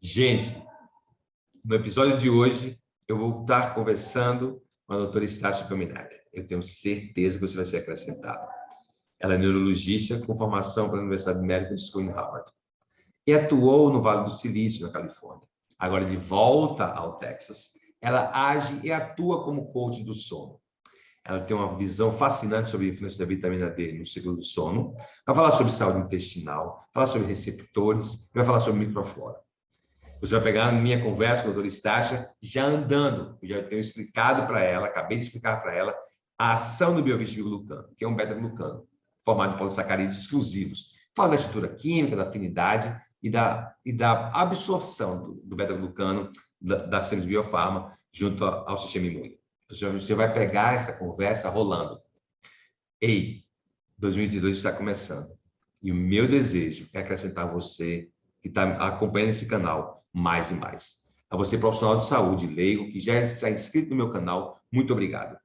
Gente, no episódio de hoje, eu vou estar conversando com a doutora Stasha Gominak. Eu tenho certeza que você vai ser acrescentado. Ela é neurologista com formação pela Universidade Médica de School em Harvard e atuou no Vale do Silício, na Califórnia. Agora, de volta ao Texas, ela age e atua como coach do sono. Ela tem uma visão fascinante sobre a influência da vitamina D no ciclo do sono. Vai falar sobre saúde intestinal, falar sobre receptores, vai falar sobre microflora. Você vai pegar a minha conversa com a doutora Stasha já andando. Eu já tenho explicado para ela, acabei de explicar para ela, a ação do biovitiglucano, que é um beta-glucano, formado de polissacarídeos exclusivos. Fala da estrutura química, da afinidade e da absorção do beta-glucano da SEMS Biofarma junto ao sistema imune. Você vai pegar essa conversa rolando. Ei, 2022 está começando. E o meu desejo é acrescentar você que está acompanhando esse canal mais e mais. A você, profissional de saúde, leigo, que já está inscrito no meu canal, muito obrigado.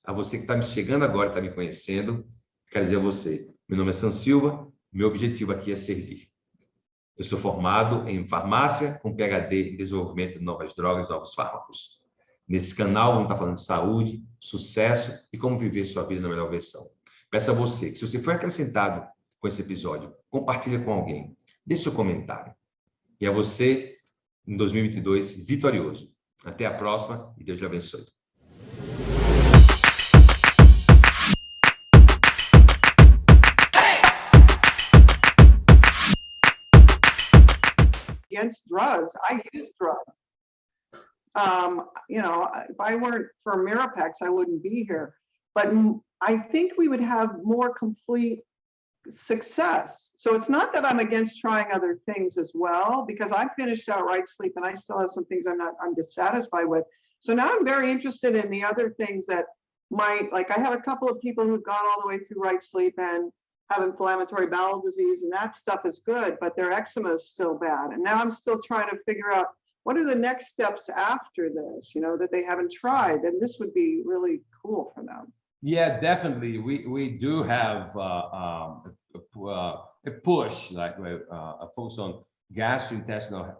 A você que está me chegando agora, está me conhecendo, quero dizer a você, meu nome é Silva, meu objetivo aqui é servir. Eu sou formado em farmácia, com PhD em desenvolvimento de novas drogas, novos fármacos. Nesse canal, vamos estar falando de saúde, sucesso e como viver sua vida na melhor versão. Peço a você que, se você foi acrescentado com esse episódio, compartilhe com alguém, deixe seu comentário. E a você, em 2022, vitorioso. Até a próxima e Deus te abençoe. Against drugs, I use drugs. If I weren't for Mirapex, I wouldn't be here. But I think we would have more complete success. So it's not that I'm against trying other things as well, because I finished out Right Sleep and I still have some things I'm dissatisfied with. So now I'm very interested in the other things that might, like I have a couple of people who've gone all the way through Right Sleep and have inflammatory bowel disease, and that stuff is good, but their eczema is still bad. And now I'm still trying to figure out what are the next steps after this, that they haven't tried, and this would be really cool for them. Yeah, definitely. We do have a push, like a focus on gastrointestinal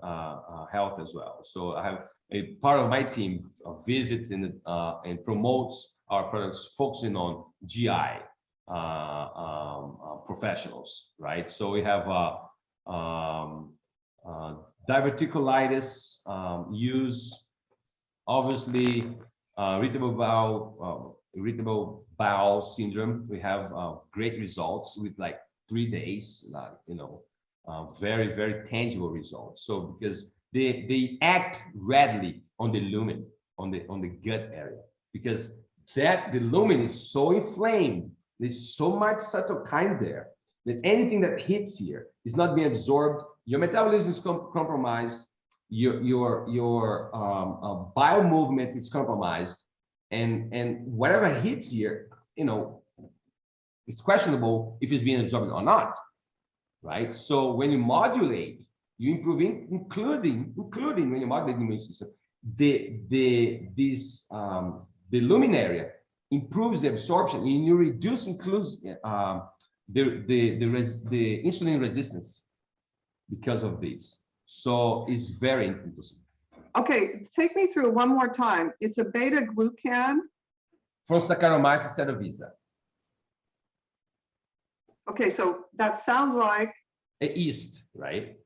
health as well. So I have a part of my team visits and promotes our products focusing on GI professionals, right? So we have diverticulitis, use obviously irritable bowel syndrome. We have great results with like 3 days, very, very tangible results. So because they act readily on the lumen, on the gut area, because the lumen is so inflamed. There's so much cytokine there that anything that hits here is not being absorbed. Your metabolism is compromised. Your bile movement is compromised. And whatever hits here, it's questionable if it's being absorbed or not, right? So when you modulate, you improving, including when you modulate the immune system, the lumen area improves the absorption, and you reduce the insulin resistance because of this. So it's very interesting. Okay, take me through one more time. It's a beta-glucan. From Saccharomyces cerevisiae. Okay, so that sounds like a yeast, right?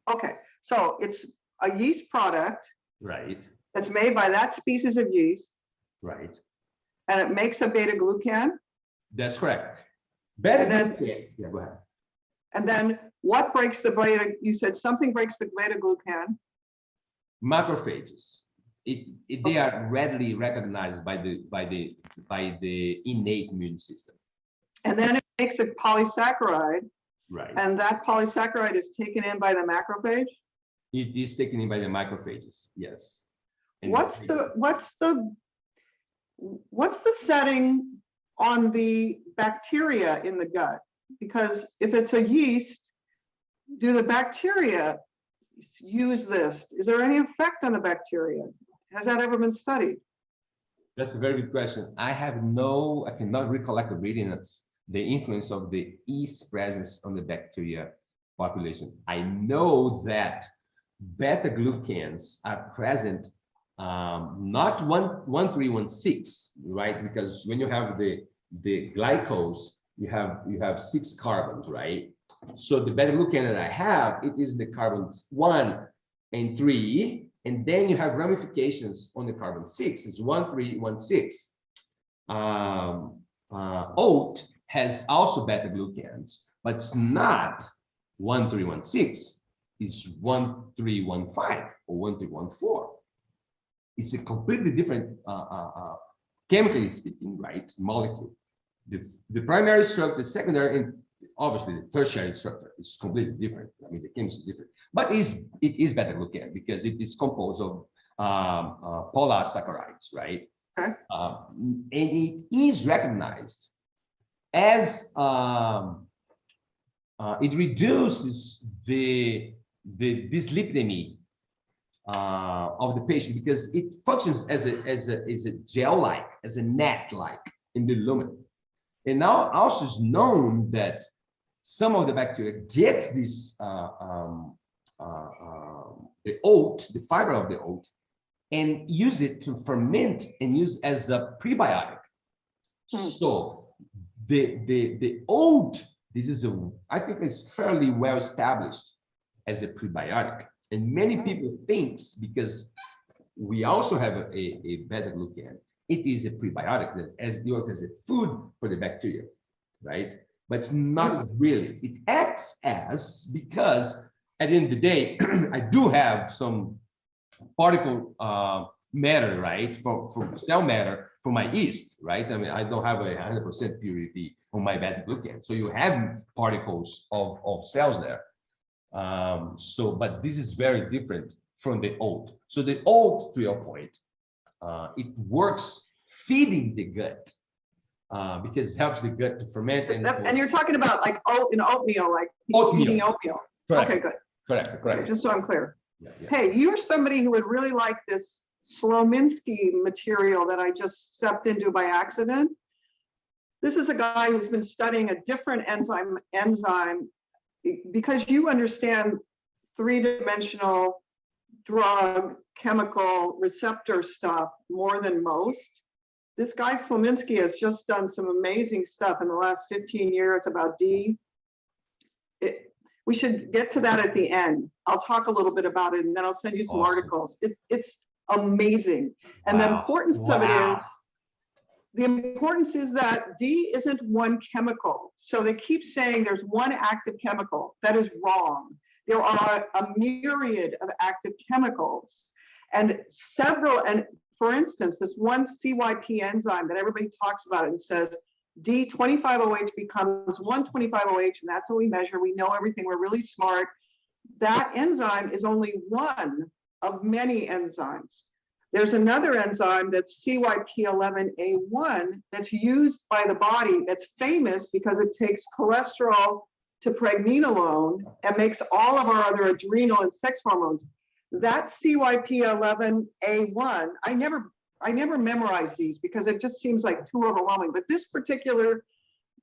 Okay, so it's a yeast product. Right. That's made by that species of yeast. Right. And it makes a beta-glucan. That's correct. Beta-glucan. Yeah, go ahead. And then what breaks the beta? You said something breaks the beta-glucan. Macrophages. They are readily recognized by the innate immune system. And then it makes a polysaccharide. Right. And that polysaccharide is taken in by the macrophage. It is taken in by the macrophages. Yes. And what's the setting on the bacteria in the gut? Because if it's a yeast, do the bacteria use this? Is there any effect on the bacteria? Has that ever been studied? That's a very good question. I cannot recollect reading the influence of the yeast presence on the bacteria population. I know that beta-glucans are present, not 1316, right? Because when you have the glycose, you have 6 carbons, right? So the beta-glucan that I have, it is the carbons 1 and 3, and then you have ramifications on the carbon 6. It's 1316. Oat has also beta-glucans, but it's not 1316. It's 1315 or 1314. It's a completely different, chemically speaking, right, molecule. The primary structure, the secondary, and obviously the tertiary structure is completely different. I mean, the chemistry is different, but it is beta-glucan because it is composed of polar saccharides, right? Okay. And it is recognized as it reduces the dyslipidemia of the patient because it functions as a gel-like, as a net-like in the lumen. And now also is known that some of the bacteria gets this the oat, the fiber of the oat, and use it to ferment and use as a prebiotic. So the oat, this is I think it's fairly well established as a prebiotic. And many people think because we also have a beta-glucan, it is a prebiotic that as a food for the bacteria, right? But it's not really. It acts as, because at the end of the day, I do have some particle matter, right, from cell matter from my yeast, right? I mean, I don't have a 100% purity on my beta-glucan. So you have particles of cells there. But this is very different from the oat. So the oat, to your point, it works feeding the gut because it helps the gut to ferment. And you're talking about like oatmeal, like eating oatmeal. Correct. Okay, good. Correct. Okay, just so I'm clear. Yeah. Hey, you're somebody who would really like this Slominski material that I just stepped into by accident. This is a guy who's been studying a different enzyme because you understand three-dimensional drug, chemical, receptor stuff more than most. This guy Slominski has just done some amazing stuff in the last 15 years about D. We should get to that at the end. I'll talk a little bit about it and then I'll send you some articles. It's amazing. And the importance of it is, the importance is that D isn't one chemical. So they keep saying there's one active chemical. That is wrong. There are a myriad of active chemicals and several, and for instance, this one CYP enzyme that everybody talks about and says D25OH becomes 125OH, and that's what we measure. We know everything. We're really smart. That enzyme is only one of many enzymes. There's another enzyme that's CYP11A1 that's used by the body that's famous because it takes cholesterol to pregnenolone and makes all of our other adrenal and sex hormones. That CYP11A1, I never memorize these because it just seems like too overwhelming, but this particular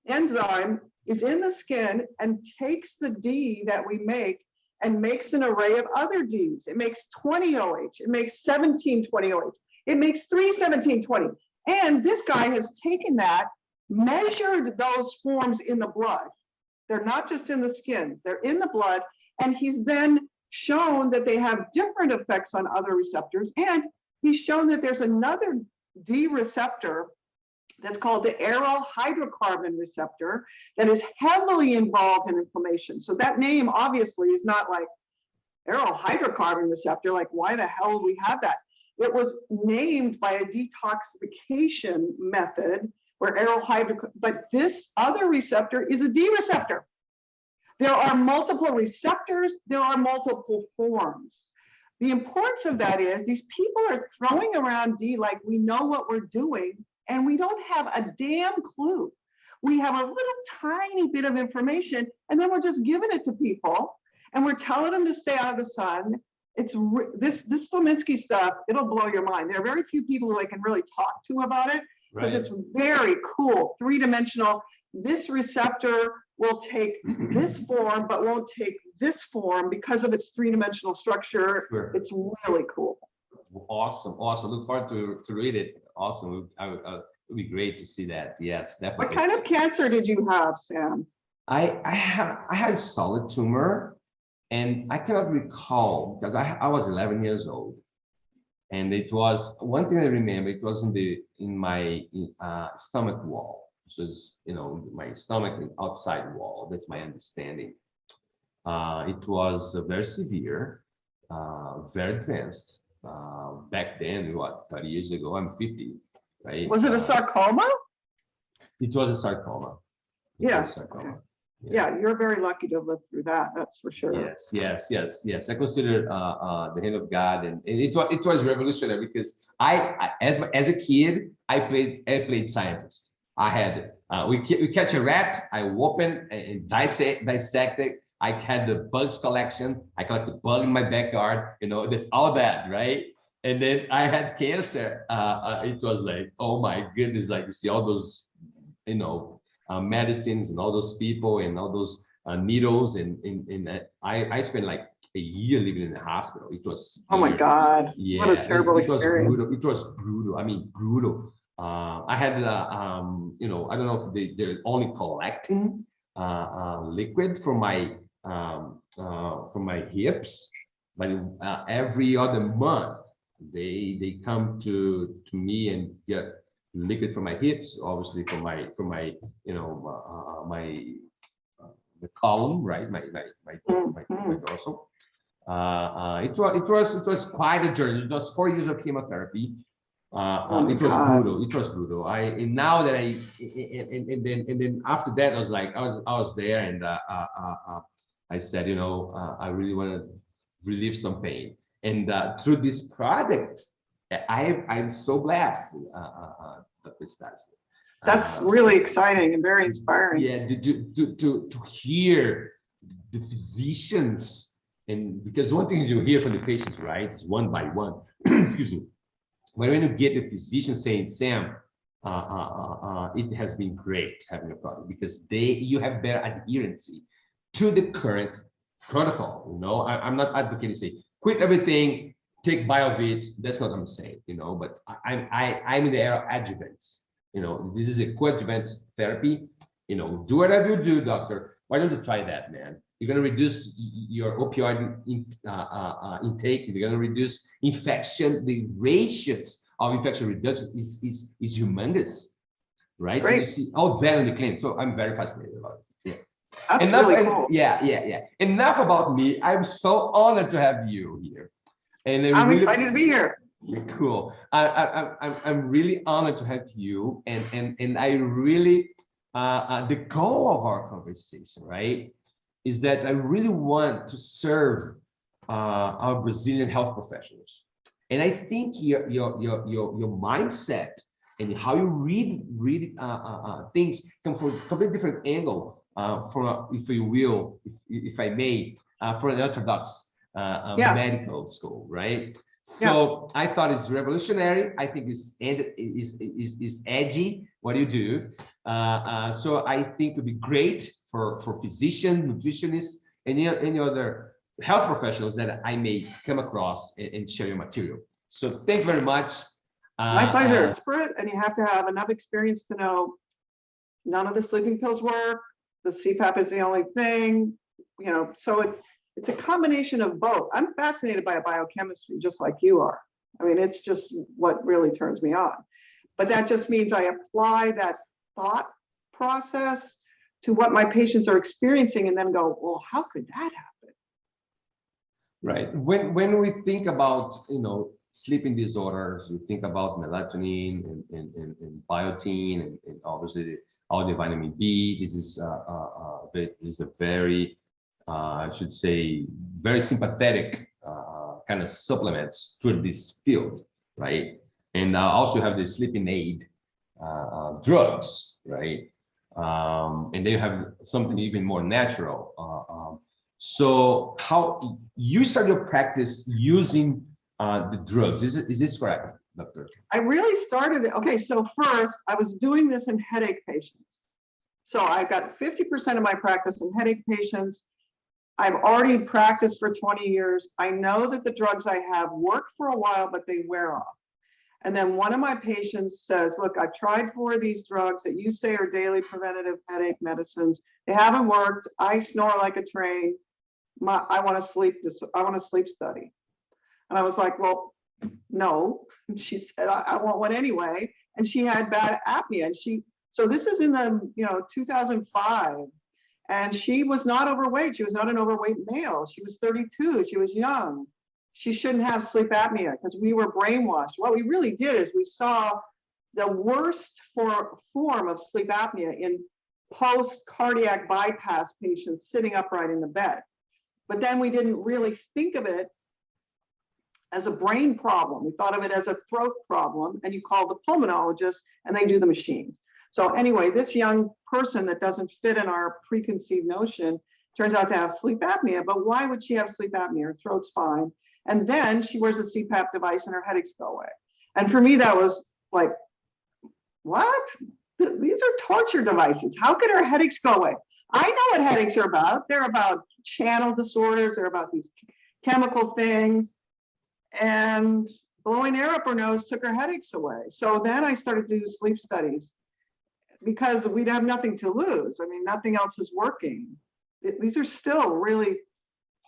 enzyme is in the skin and takes the D that we make and makes an array of other Ds. It makes 20OH, it makes 1720OH, it makes 31720. And this guy has taken that, measured those forms in the blood. They're not just in the skin, they're in the blood. And he's then shown that they have different effects on other receptors. And he's shown that there's another D receptor that's called the aryl hydrocarbon receptor that is heavily involved in inflammation. So that name obviously is not like aryl hydrocarbon receptor, like why the hell do we have that? It was named by a detoxification method where aryl hydrocarbon, but this other receptor is a D receptor. There are multiple receptors, there are multiple forms. The importance of that is these people are throwing around D like we know what we're doing, and we don't have a damn clue. We have a little tiny bit of information, and then we're just giving it to people, and we're telling them to stay out of the sun. It's this Slominski stuff, it'll blow your mind. There are very few people who I can really talk to about it, because it's very cool, three-dimensional. This receptor will take this form, but won't take this form because of its three-dimensional structure. Sure. It's really cool. Awesome. Look forward to read it. Awesome. It would be great to see that. Yes, definitely. What kind of cancer did you have, Sam? I had a solid tumor, and I cannot recall because I was 11 years old, and it was one thing I remember. It was in my stomach wall, which was my stomach and outside wall. That's my understanding. It was very severe, very advanced. Back then, 30 years ago? I'm 50, right? Was it a sarcoma? It was a sarcoma. Yeah. Sarcoma. Okay. Yeah, you're very lucky to have lived through that. That's for sure. Yes. I consider the hand of God, and it was revolutionary because as a kid I played scientist. I had we catch a rat, I open and dissect it. I had the bugs collection. I collected bug in my backyard. There's all that, right? And then I had cancer. It was like, oh my goodness! Like you see all those, medicines and all those people and all those needles and I spent like a year living in the hospital. It was oh my God, yeah, what a terrible experience. It was brutal. I mean, brutal. I had I don't know if they're only collecting liquid from my hips, but every other month they come to me and get liquid from my hips, obviously from my the column, right? My dorsal. It was quite a journey. It was 4 years of chemotherapy. It was brutal. It was brutal. And now that and then after that, I was there, and I said, I really want to relieve some pain. And through this product, I'm so blessed. That's really exciting and very inspiring. Yeah, to hear the physicians, and because one thing is you hear from the patients, right? It's one by one. Excuse me. But when you get the physician saying, Sam, it has been great having a product because you have better adherency to the current protocol. I'm not advocating say quit everything, take BioVit. That's not what I'm saying, but I'm in the era of adjuvants. This is a co-adjuvant therapy. Do whatever you do, doctor. Why don't you try that, man? You're going to reduce your opioid intake. You're going to reduce infection. The ratios of infection reduction is humongous, right? Great. You see all that in the clinic. So I'm very fascinated about it. Yeah. That's really cool. Yeah. Enough about me. I'm so honored to have you here. And I'm really excited to be here. Cool. I'm really honored to have you, and I really the goal of our conversation, right, is that I really want to serve our Brazilian health professionals, and I think your mindset and how you read things come from a completely different angle, from if you will, if I may, from an orthodox medical school, right? So I thought it's revolutionary. I think it's edgy what you do. So I think it would be great for physicians, nutritionists, and any other health professionals that I may come across and share your material. So thank you very much. My pleasure. Desperate, and you have to have enough experience to know none of the sleeping pills work. The CPAP is the only thing. So it's a combination of both. I'm fascinated by biochemistry, just like you are. I mean, it's just what really turns me on. But that just means I apply that thought process to what my patients are experiencing and then go, well, how could that happen? Right. When we think about, sleeping disorders, we think about melatonin and biotin and obviously all the vitamin D. This is a very I should say, very sympathetic kind of supplements to this field, right? And also have the sleeping aid drugs, right? And then you have something even more natural. So how you start your practice using the drugs? Is this correct, doctor? I really started it. Okay, so first I was doing this in headache patients. So I've got 50% of my practice in headache patients. I've already practiced for 20 years. I know that the drugs I have work for a while, but they wear off. And then one of my patients says, look, I've tried 4 of these drugs that you say are daily preventative headache medicines. They haven't worked. I snore like a train. I want a sleep study. And I was like, well, no. And she said, I want one anyway. And she had bad apnea. And so this is in the 2005. And she was not overweight. She was not an overweight male. She was 32. She was young. She shouldn't have sleep apnea because we were brainwashed. What we really did is we saw the worst form of sleep apnea in post-cardiac bypass patients sitting upright in the bed. But then we didn't really think of it as a brain problem. We thought of it as a throat problem, and you call the pulmonologist and they do the machines. So anyway, this young person that doesn't fit in our preconceived notion turns out to have sleep apnea. But why would she have sleep apnea? Her throat's fine. And then she wears a CPAP device and her headaches go away. And for me, that was like, what? These are torture devices. How could her headaches go away? I know what headaches are about. They're about channel disorders. They're about these chemical things. And blowing air up her nose took her headaches away. So then I started to do sleep studies because we'd have nothing to lose. I mean, nothing else is working. These are still really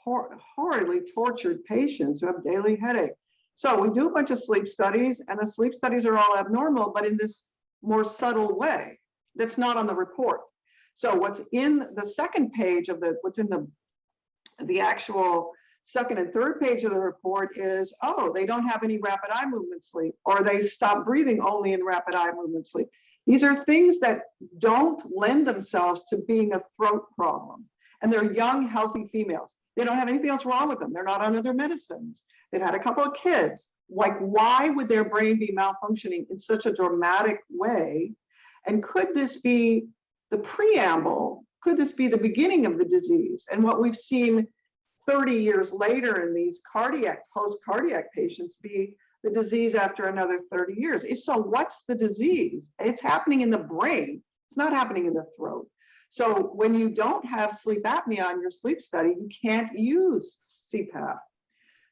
horribly tortured patients who have daily headache. So we do a bunch of sleep studies, and the sleep studies are all abnormal, but in this more subtle way that's not on the report. So what's in the second page of what's in the actual second and third page of the report is, oh, they don't have any rapid eye movement sleep, or they stop breathing only in rapid eye movement sleep. These are things that don't lend themselves to being a throat problem. And they're young, healthy females. They don't have anything else wrong with them. They're not on other medicines. They've had a couple of kids. Like, why would their brain be malfunctioning in such a dramatic way? And could this be the preamble? Could this be the beginning of the disease? And what we've seen 30 years later in these post-cardiac patients be the disease after another 30 years. If so, what's the disease? It's happening in the brain. It's not happening in the throat. So when you don't have sleep apnea on your sleep study, you can't use CPAP.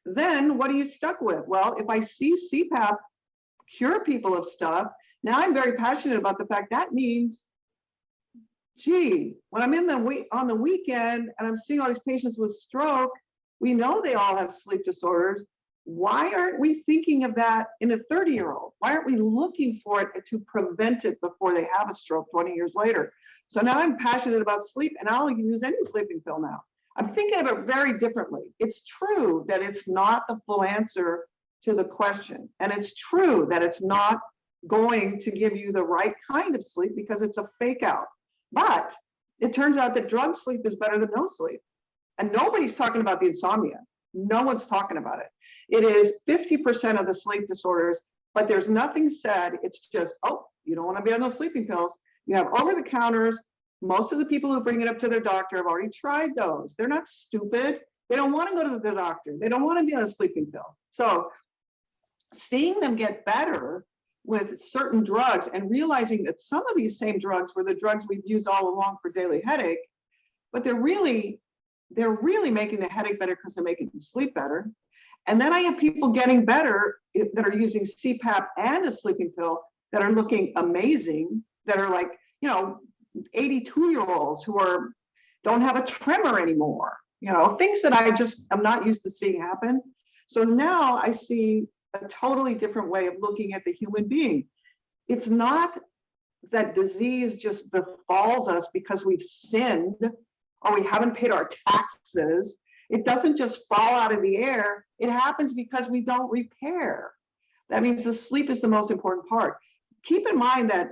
Then what are you stuck with? Well, if I see CPAP cure people of stuff, now I'm very passionate about the fact that means, gee, when I'm on the weekend and I'm seeing all these patients with stroke, we know they all have sleep disorders. Why aren't we thinking of that in a 30-year-old? Why aren't we looking for it to prevent it before they have a stroke 20 years later? So now I'm passionate about sleep, and I'll use any sleeping pill now. I'm thinking of it very differently. It's true that it's not the full answer to the question. And it's true that it's not going to give you the right kind of sleep because it's a fake out. But it turns out that drug sleep is better than no sleep. And nobody's talking about the insomnia. No one's talking about it. It is 50% of the sleep disorders, but there's nothing said. It's just, oh, you don't want to be on those sleeping pills. You have over-the-counters. Most of the people who bring it up to their doctor have already tried those. They're not stupid. They don't want to go to the doctor. They don't want to be on a sleeping pill. So seeing them get better with certain drugs and realizing that some of these same drugs were the drugs we've used all along for daily headache, but they're really making the headache better because they're making them sleep better. And then I have people getting better that are using CPAP and a sleeping pill that are looking amazing, that are like, 82-year-olds who don't have a tremor anymore, things that I just am not used to seeing happen. So now I see a totally different way of looking at the human being. It's not that disease just befalls us because we've sinned or we haven't paid our taxes. It doesn't just fall out of the air. It happens because we don't repair. That means the sleep is the most important part. Keep in mind that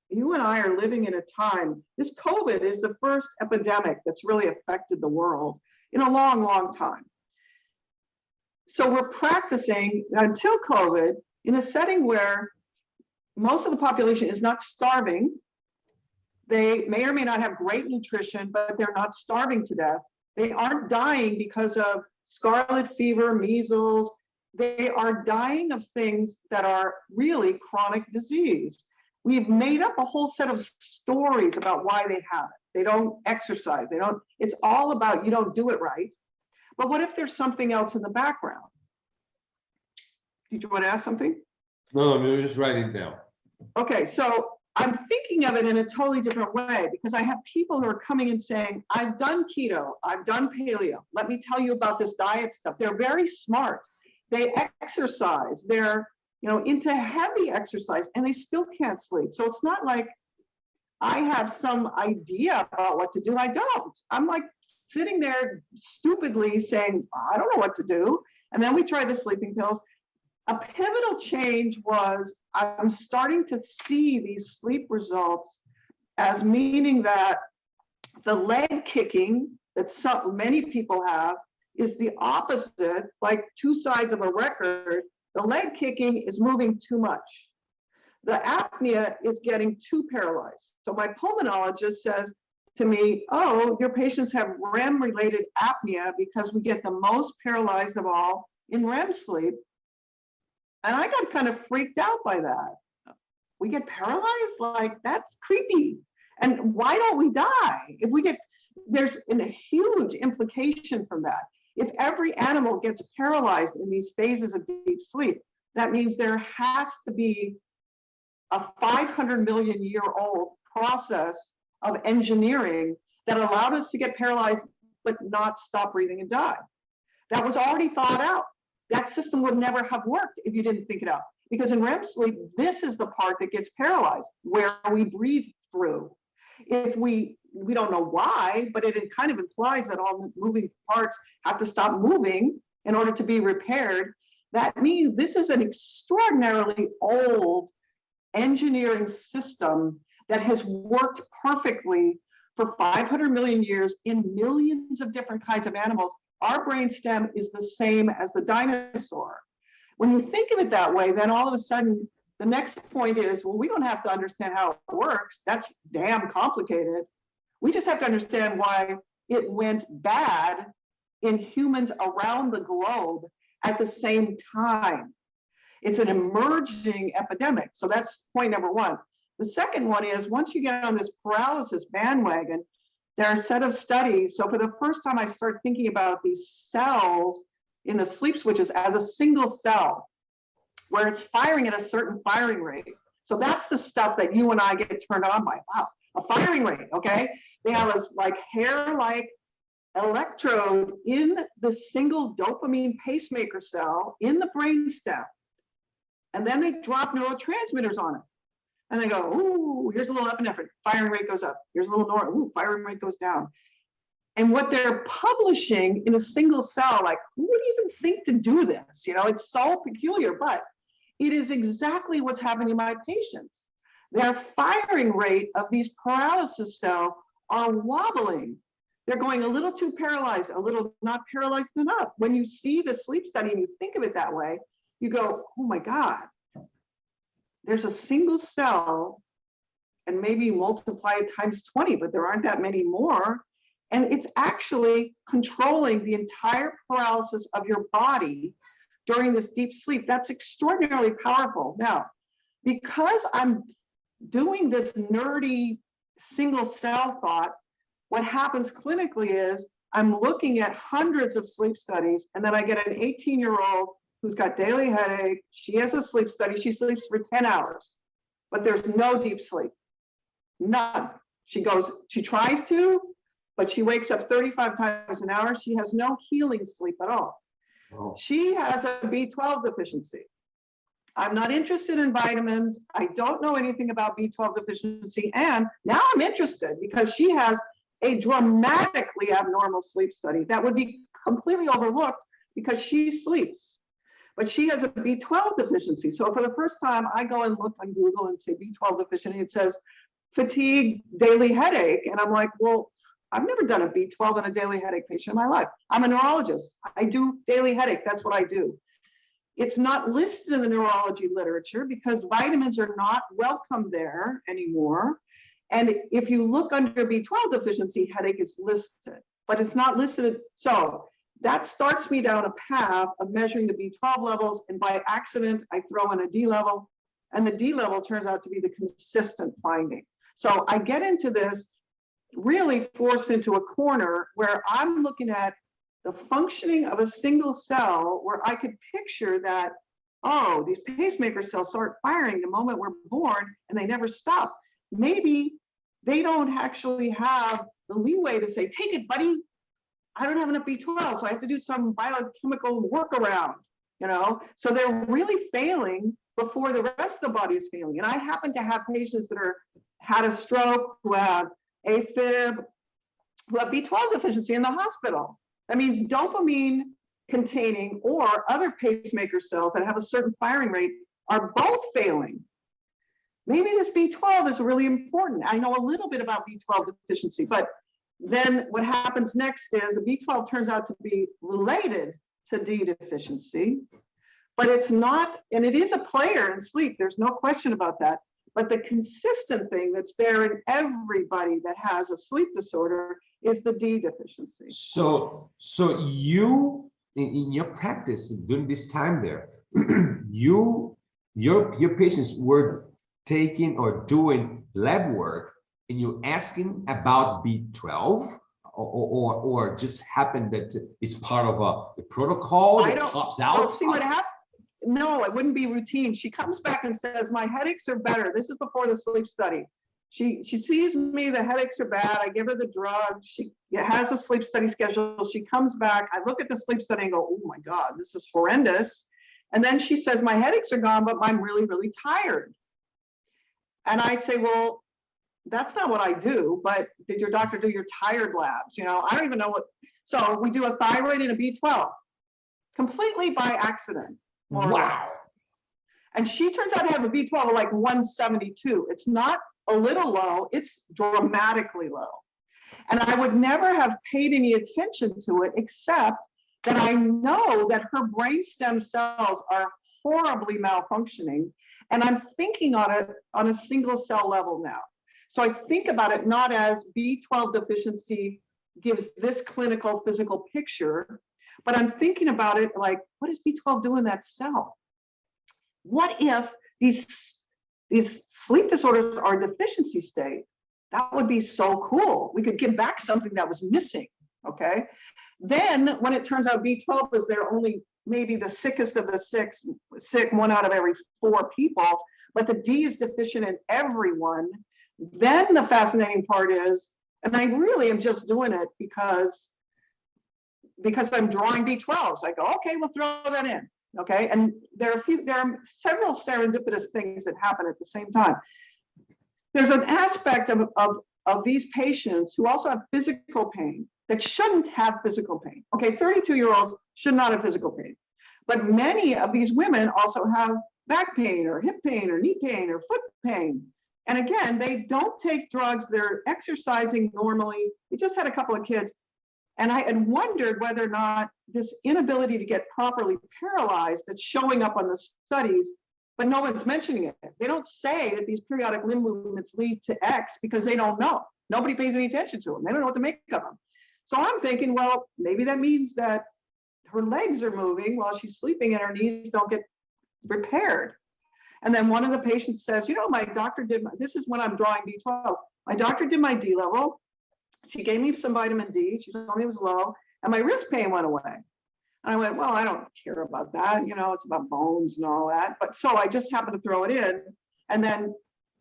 you and I are living in a time, this COVID is the first epidemic that's really affected the world in a long, long time. So we're practicing until COVID in a setting where most of the population is not starving. They may or may not have great nutrition, but they're not starving to death. They aren't dying because of scarlet fever, measles. They are dying of things that are really chronic disease. we've made up a whole set of stories about why they have it. They don't exercise. It's all about you don't do it right. But what if there's something else in the background? Did you want to ask something? No, I'm just writing down. Okay, so I'm thinking of it in a totally different way because I have people who are coming and saying, I've done keto, I've done paleo. Let me tell you about this diet stuff. They're very smart. They exercise. They're into heavy exercise and they still can't sleep. So it's not like I have some idea about what to do. I don't. I'm like sitting there stupidly saying, I don't know what to do. And then we try the sleeping pills. A pivotal change was I'm starting to see these sleep results as meaning that the leg kicking that many people have is the opposite, like two sides of a record. The leg kicking is moving too much. The apnea is getting too paralyzed. So my pulmonologist says to me, oh, your patients have REM-related apnea because we get the most paralyzed of all in REM sleep. And I got kind of freaked out by that. We get paralyzed? Like, that's creepy. And why don't we die? There's a huge implication from that. If every animal gets paralyzed in these phases of deep sleep, that means there has to be a 500 million year old process of engineering that allowed us to get paralyzed, but not stop breathing and die. That was already thought out. That system would never have worked if you didn't think it out. Because in REM sleep, this is the part that gets paralyzed, where we breathe through. If we don't know why, but it kind of implies that all moving parts have to stop moving in order to be repaired. That means this is an extraordinarily old engineering system that has worked perfectly for 500 million years in millions of different kinds of animals. Our brainstem is the same as the dinosaur. When you think of it that way, then all of a sudden, the next point is, well, we don't have to understand how it works. That's damn complicated. We just have to understand why it went bad in humans around the globe at the same time. It's an emerging epidemic. So that's point number one. The second one is, once you get on this paralysis bandwagon, there are a set of studies. So for the first time, I started thinking about these cells in the sleep switches as a single cell, where it's firing at a certain firing rate. So that's the stuff that you and I get turned on by. Wow, a firing rate, okay? They have a like hair-like electrode in the single dopamine pacemaker cell in the brainstem. And then they drop neurotransmitters on it. And they go, ooh, here's a little epinephrine, firing rate goes up. Here's a little ooh, firing rate goes down. And what they're publishing in a single cell, like, who would even think to do this? It's so peculiar, but it is exactly what's happening in my patients. Their firing rate of these paralysis cells are wobbling. They're going a little too paralyzed, a little not paralyzed enough. When you see the sleep study and you think of it that way, you go, oh my God, there's a single cell, and maybe multiply it times 20, but there aren't that many more. And it's actually controlling the entire paralysis of your body during this deep sleep. That's extraordinarily powerful. Now, because I'm doing this nerdy single cell thought, what happens clinically is I'm looking at hundreds of sleep studies, and then I get an 18-year-old who's got daily headache. She has a sleep study. She sleeps for 10 hours, but there's no deep sleep, none. She tries to, but she wakes up 35 times an hour. She has no healing sleep at all. Oh. She has a B12 deficiency. I'm not interested in vitamins. I don't know anything about B12 deficiency. And now I'm interested because she has a dramatically abnormal sleep study that would be completely overlooked because she sleeps. But she has a B12 deficiency. So for the first time, I go and look on Google and say B12 deficiency. It says fatigue, daily headache. And I'm like, well, I've never done a B12 and a daily headache patient in my life. I'm a neurologist. I do daily headache. That's what I do. It's not listed in the neurology literature because vitamins are not welcome there anymore. And if you look under B12 deficiency, headache is listed, but it's not listed. So that starts me down a path of measuring the B12 levels. And by accident, I throw in a D level. and the D level turns out to be the consistent finding. So I get into this really forced into a corner where I'm looking at the functioning of a single cell, where I could picture that, oh, these pacemaker cells start firing the moment we're born and they never stop. Maybe they don't actually have the leeway to say, take it, buddy. I don't have enough B12, so I have to do some biochemical workaround, you know? So they're really failing before the rest of the body is failing. And I happen to have patients that had a stroke, who have AFib, who have B12 deficiency in the hospital. That means dopamine containing or other pacemaker cells that have a certain firing rate are both failing. Maybe this B12 is really important. I know a little bit about B12 deficiency, but then what happens next is the B12 turns out to be related to D deficiency, but it's not, and it is a player in sleep, there's no question about that. But the consistent thing that's there in everybody that has a sleep disorder is the D deficiency. So you, in your practice during this time there, your patients were taking or doing lab work, and you're asking about B12, or just happened that it's part of the protocol that pops out? Well, see what happened? No, it wouldn't be routine. She comes back and says, my headaches are better. This is before the sleep study. She sees me, the headaches are bad. I give her the drug. She has a sleep study schedule. She comes back. I look at the sleep study and go, oh my God, this is horrendous. And then she says, my headaches are gone, but I'm really, really tired. And I say, well, that's not what I do, but did your doctor do your tired labs? You know, I don't even know what. So we do a thyroid and a B12 completely by accident. Wow. And she turns out to have a B12 of like 172. It's not a little low, it's dramatically low. And I would never have paid any attention to it, except that I know that her brain stem cells are horribly malfunctioning. And I'm thinking on it on a single cell level now. So I think about it not as B12 deficiency gives this clinical physical picture, but I'm thinking about it like, what does B12 do in that cell? What if these sleep disorders are a deficiency state? That would be so cool. We could give back something that was missing, okay? Then when it turns out B12 is there only maybe the sickest of the sick, 1 out of every 4 people, but the D is deficient in everyone. Then the fascinating part is, and I really am just doing it because I'm drawing B12s. I go, okay, we'll throw that in. Okay, and there are several serendipitous things that happen at the same time. There's an aspect of these patients who also have physical pain that shouldn't have physical pain. Okay, 32-year-olds should not have physical pain, but many of these women also have back pain or hip pain or knee pain or foot pain. And again, they don't take drugs. They're exercising normally. They just had a couple of kids. And I had wondered whether or not this inability to get properly paralyzed that's showing up on the studies, but no one's mentioning it. They don't say that these periodic limb movements lead to X because they don't know. Nobody pays any attention to them. They don't know what to make of them. So I'm thinking, well, maybe that means that her legs are moving while she's sleeping and her knees don't get repaired. And then one of the patients says, you know, my doctor did, this is when I'm drawing B12. My doctor did my D level. She gave me some vitamin D. She told me it was low, and my wrist pain went away. And I went, well, I don't care about that. You know, it's about bones and all that. But so I just happened to throw it in. And then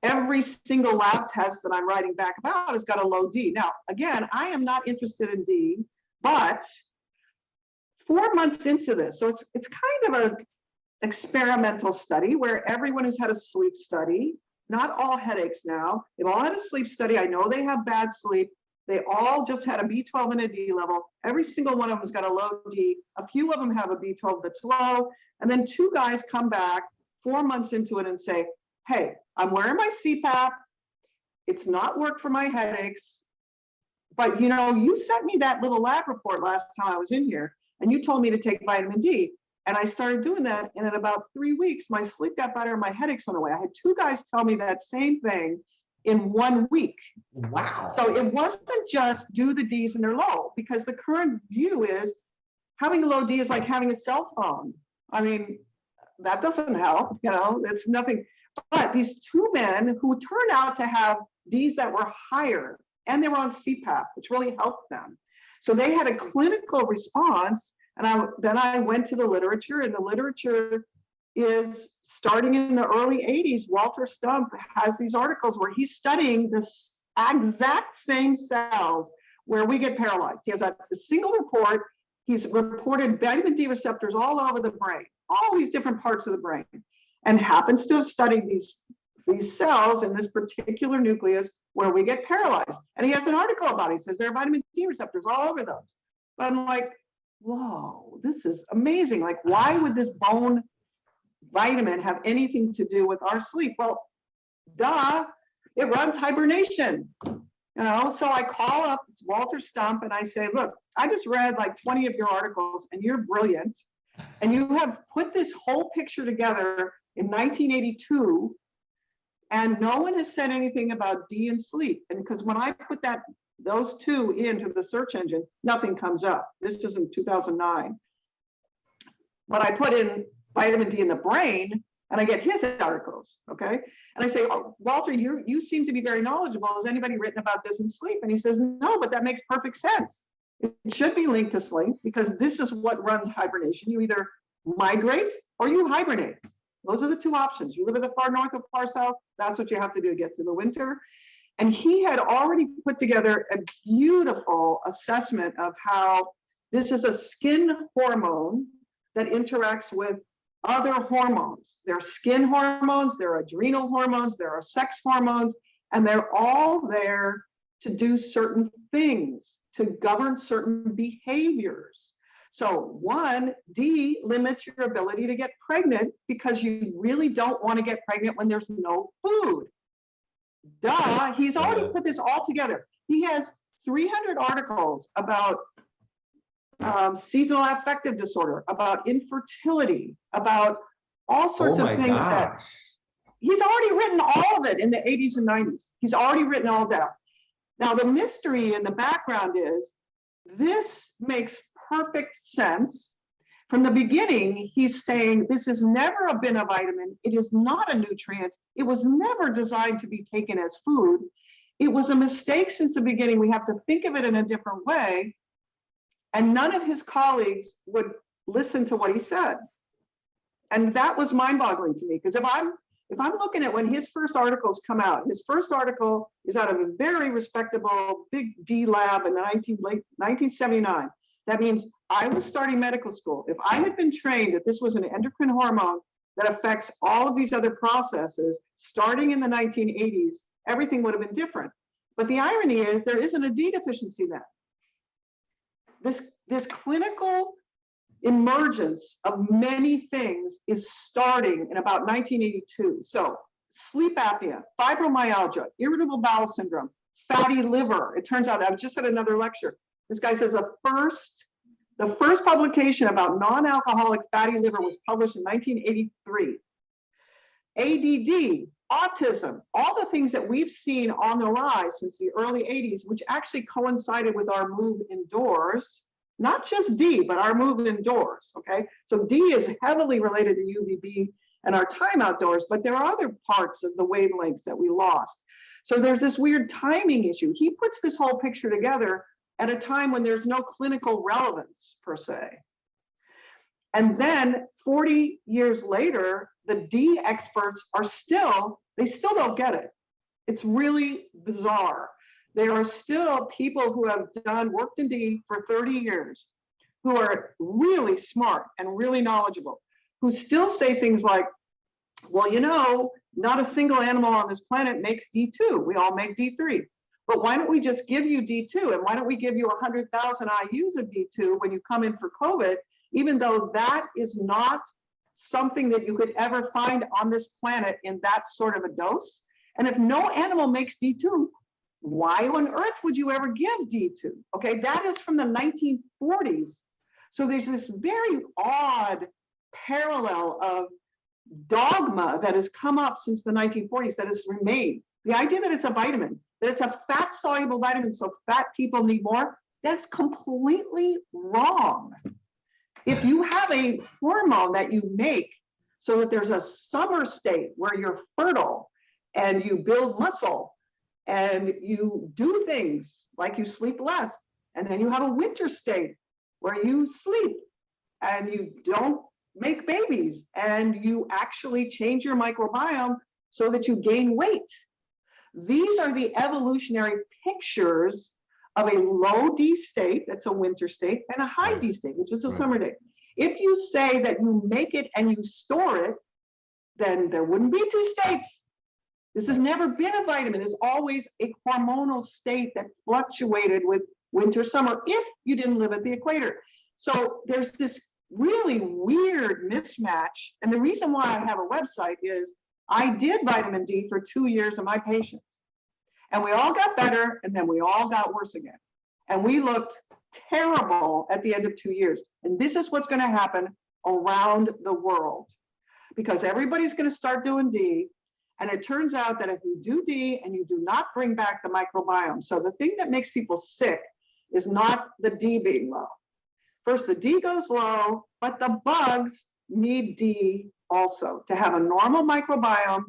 every single lab test that I'm writing back about has got a low D. Now, again, I am not interested in D, but 4 months into this, so it's kind of an experimental study where everyone who's had a sleep study, not all headaches now, they've all had a sleep study. I know they have bad sleep. They all just had a B12 and a D level. Every single one of them has got a low D. A few of them have a B12 that's low. And then 2 guys come back 4 months into it and say, hey, I'm wearing my CPAP. It's not worked for my headaches. But you know, you sent me that little lab report last time I was in here, and you told me to take vitamin D. And I started doing that. And in about 3 weeks, my sleep got better and my headaches went away. I had 2 guys tell me that same thing in 1 week. Wow. So it wasn't just do the Ds and they're low, because the current view is having a low D is like having a cell phone. I mean, that doesn't help, you know, it's nothing. But these two men who turned out to have Ds that were higher, and they were on CPAP, which really helped them. So they had a clinical response, and then I went to the literature, and the literature is starting in the early 80s. Walter Stump has these articles where he's studying this exact same cells where we get paralyzed. He has a single report. He's reported vitamin D receptors all over the brain, all these different parts of the brain, and happens to have studied these cells in this particular nucleus where we get paralyzed. And he has an article about it. He says there are vitamin D receptors all over those. But I'm like, whoa, this is amazing. Like, why would this bone vitamin have anything to do with our sleep? Well, duh, it runs hibernation. So I call up Walter Stump and I say, look, I just read like 20 of your articles and you're brilliant. And you have put this whole picture together in 1982 and no one has said anything about D and sleep. And because when I put those two into the search engine, nothing comes up. This is in 2009. But I put in vitamin D in the brain and I get his articles, okay? And I say, oh, Walter, you seem to be very knowledgeable. Has anybody written about this in sleep? And he says, no, but that makes perfect sense. It should be linked to sleep because this is what runs hibernation. You either migrate or you hibernate. Those are the two options. You live in the far north or far south, that's what you have to do to get through the winter. And he had already put together a beautiful assessment of how this is a skin hormone that interacts with other hormones. There are skin hormones, there are adrenal hormones, there are sex hormones, and they're all there to do certain things, to govern certain behaviors. So one, D limits your ability to get pregnant because you really don't want to get pregnant when there's no food. Duh, he's already put this all together. He has 300 articles about seasonal affective disorder, about infertility, about all sorts of things that he's already written all of it in the 80s and 90s. He's already written all down. Now, the mystery in the background is this makes perfect sense. From the beginning, he's saying this has never been a vitamin. It is not a nutrient. It was never designed to be taken as food. It was a mistake since the beginning. We have to think of it in a different way. And none of his colleagues would listen to what he said. And that was mind-boggling to me, because if I'm looking at when his first articles come out, his first article is out of a very respectable big D lab in the late 1979. That means I was starting medical school. If I had been trained that this was an endocrine hormone that affects all of these other processes, starting in the 1980s, everything would have been different. But the irony is there isn't a D deficiency then. This clinical emergence of many things is starting in about 1982. So sleep apnea, fibromyalgia, irritable bowel syndrome, fatty liver. It turns out, I just had another lecture. This guy says the first publication about non-alcoholic fatty liver was published in 1983. ADD, autism, all the things that we've seen on the rise since the early 80s, which actually coincided with our move indoors, not just D, but our move indoors, okay? So D is heavily related to UVB and our time outdoors, but there are other parts of the wavelengths that we lost. So there's this weird timing issue. He puts this whole picture together at a time when there's no clinical relevance per se. And then 40 years later, the D experts they still don't get it. It's really bizarre. There are still people who have worked in D for 30 years, who are really smart and really knowledgeable, who still say things like, well, not a single animal on this planet makes D2. We all make D3. But why don't we just give you D2? And why don't we give you 100,000 IUs of D2 when you come in for COVID, even though that is not something that you could ever find on this planet in that sort of a dose? And if no animal makes D2, why on earth would you ever give D2? Okay, that is from the 1940s. So there's this very odd parallel of dogma that has come up since the 1940s that has remained. The idea that it's a vitamin, that it's a fat-soluble vitamin, so fat people need more, that's completely wrong. If you have a hormone that you make so that there's a summer state where you're fertile and you build muscle and you do things like you sleep less. And then you have a winter state where you sleep and you don't make babies and you actually change your microbiome so that you gain weight. These are the evolutionary pictures of a low D state, that's a winter state, and a high D state, which is a summer state. If you say that you make it and you store it, then there wouldn't be two states. This has never been a vitamin. It's always a hormonal state that fluctuated with winter, summer, if you didn't live at the equator. So there's this really weird mismatch. And the reason why I have a website is I did vitamin D for 2 years of my patients. And we all got better, and then we all got worse again. And we looked terrible at the end of 2 years. And this is what's going to happen around the world, because everybody's going to start doing D. And it turns out that if you do D and you do not bring back the microbiome, so the thing that makes people sick is not the D being low. First, the D goes low, but the bugs need D also. To have a normal microbiome,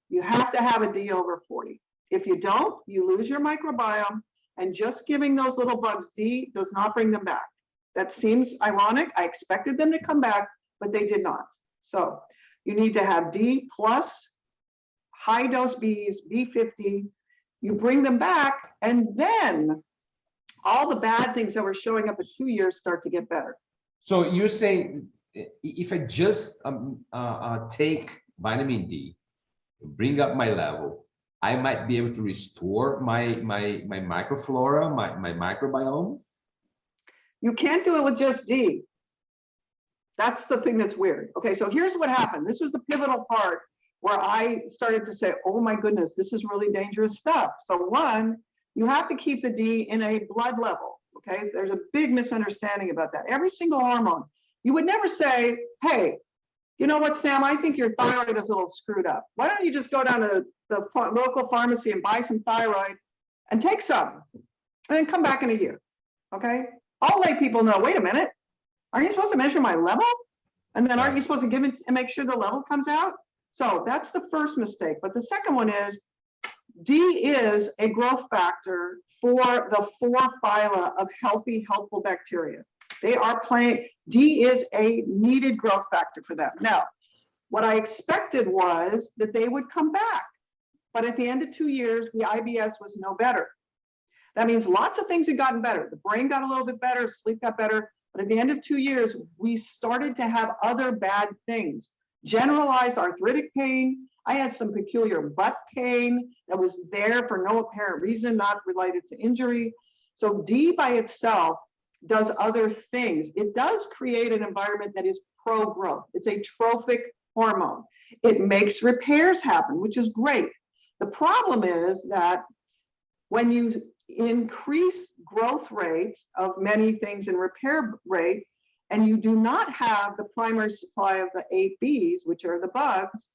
you have to have a D over 40. If you don't, you lose your microbiome, and just giving those little bugs D does not bring them back. That seems ironic. I expected them to come back, but they did not. So you need to have D plus high dose Bs, B50, you bring them back, and then all the bad things that were showing up in 2 years start to get better. So you're saying if I just take vitamin D, bring up my level, I might be able to restore my microflora, my microbiome? You can't do it with just D. That's the thing that's weird. Okay, so here's what happened. This was the pivotal part where I started to say, oh my goodness, this is really dangerous stuff. So one, you have to keep the D in a blood level, okay? There's a big misunderstanding about that. Every single hormone, you would never say, hey, you know what, Sam, I think your thyroid is a little screwed up. Why don't you just go down to the local pharmacy and buy some thyroid and take some, and then come back in a year, okay? I'll let people know, wait a minute, aren't you supposed to measure my level? And then aren't you supposed to give it and make sure the level comes out? So that's the first mistake. But the second one is, D is a growth factor for the 4 phyla of healthy, helpful bacteria. They are playing, D is a needed growth factor for them. Now, what I expected was that they would come back. But at the end of 2 years, the IBS was no better. That means lots of things had gotten better. The brain got a little bit better, sleep got better. But at the end of 2 years, we started to have other bad things. Generalized arthritic pain. I had some peculiar butt pain that was there for no apparent reason, not related to injury. So D by itself does other things. It does create an environment that is pro-growth. It's a trophic hormone. It makes repairs happen, which is great. The problem is that when you increase growth rate of many things and repair rate, and you do not have the primary supply of the 8 Bs, which are the bugs,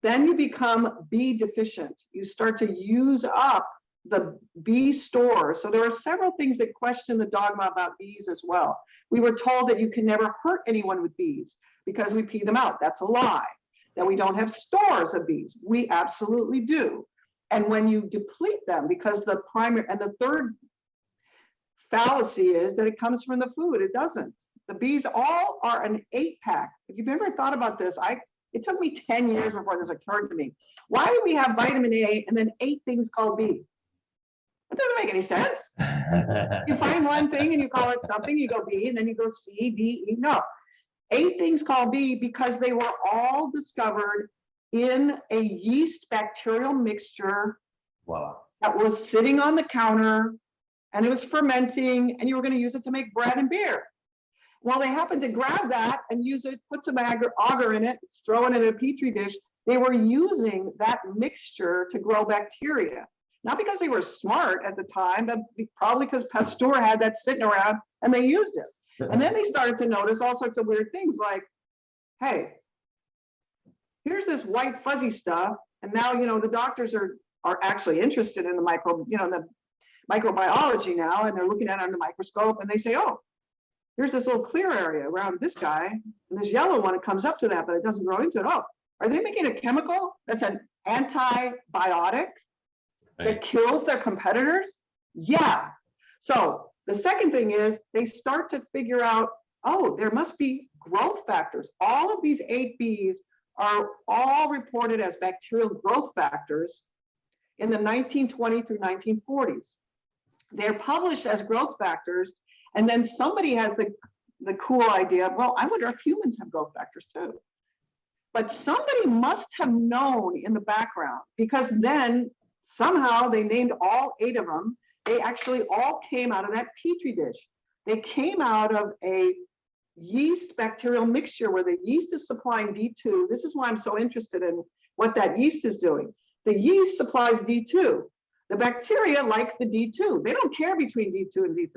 then you become B deficient. You start to use up the B store. So there are several things that question the dogma about bees as well. We were told that you can never hurt anyone with bees because we pee them out. That's a lie. That we don't have stores of bees. We absolutely do. And when you deplete them, because the primary, and the third fallacy is that it comes from the food. It doesn't. The bees all are an 8-pack. If you've ever thought about this, it took me 10 years before this occurred to me. Why do we have vitamin A and then 8 things called B? That doesn't make any sense. You find one thing and you call it something, you go B, and then you go C, D, E. No. 8 things called B because they were all discovered in a yeast bacterial mixture that was sitting on the counter, and it was fermenting, and you were going to use it to make bread and beer. Well, they happened to grab that and use it, put some agar in it, throw it in a petri dish. They were using that mixture to grow bacteria. Not because they were smart at the time, but probably because Pasteur had that sitting around and they used it. And then they started to notice all sorts of weird things like, hey, here's this white fuzzy stuff. And now, the doctors are actually interested in the the microbiology now, and they're looking at it under the microscope, and they say, oh, here's this little clear area around this guy, and this yellow one, it comes up to that, but it doesn't grow into it. Oh, are they making a chemical that's an antibiotic that kills their competitors? Yeah. So the second thing is they start to figure out, oh, there must be growth factors. All of these 8Bs are all reported as bacterial growth factors in the 1920 through 1940s. They're published as growth factors, and then somebody has the cool idea, well, I wonder if humans have growth factors too. But somebody must have known in the background, because then somehow they named all 8 of them. They actually all came out of that Petri dish. They came out of a yeast bacterial mixture where the yeast is supplying D2. This is why I'm so interested in what that yeast is doing. The yeast supplies D2. The bacteria like the D2. They don't care between D2 and D3.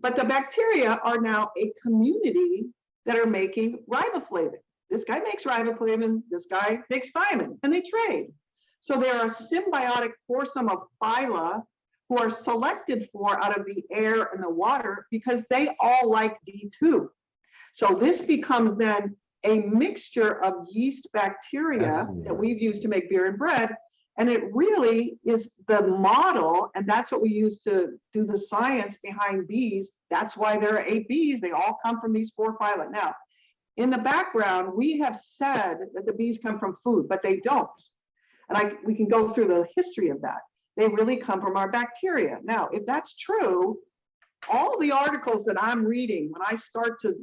But the bacteria are now a community that are making riboflavin. This guy makes riboflavin, this guy makes thiamine, and they trade. So there are a symbiotic foursome of phyla who are selected for out of the air and the water because they all like D2. So this becomes then a mixture of yeast bacteria that we've used to make beer and bread. And it really is the model, and that's what we use to do the science behind bees. That's why there are 8 bees. They all come from these 4 phyla. Now, in the background, we have said that the bees come from food, but they don't. And we can go through the history of that. They really come from our bacteria. Now, if that's true, all the articles that I'm reading, when I start to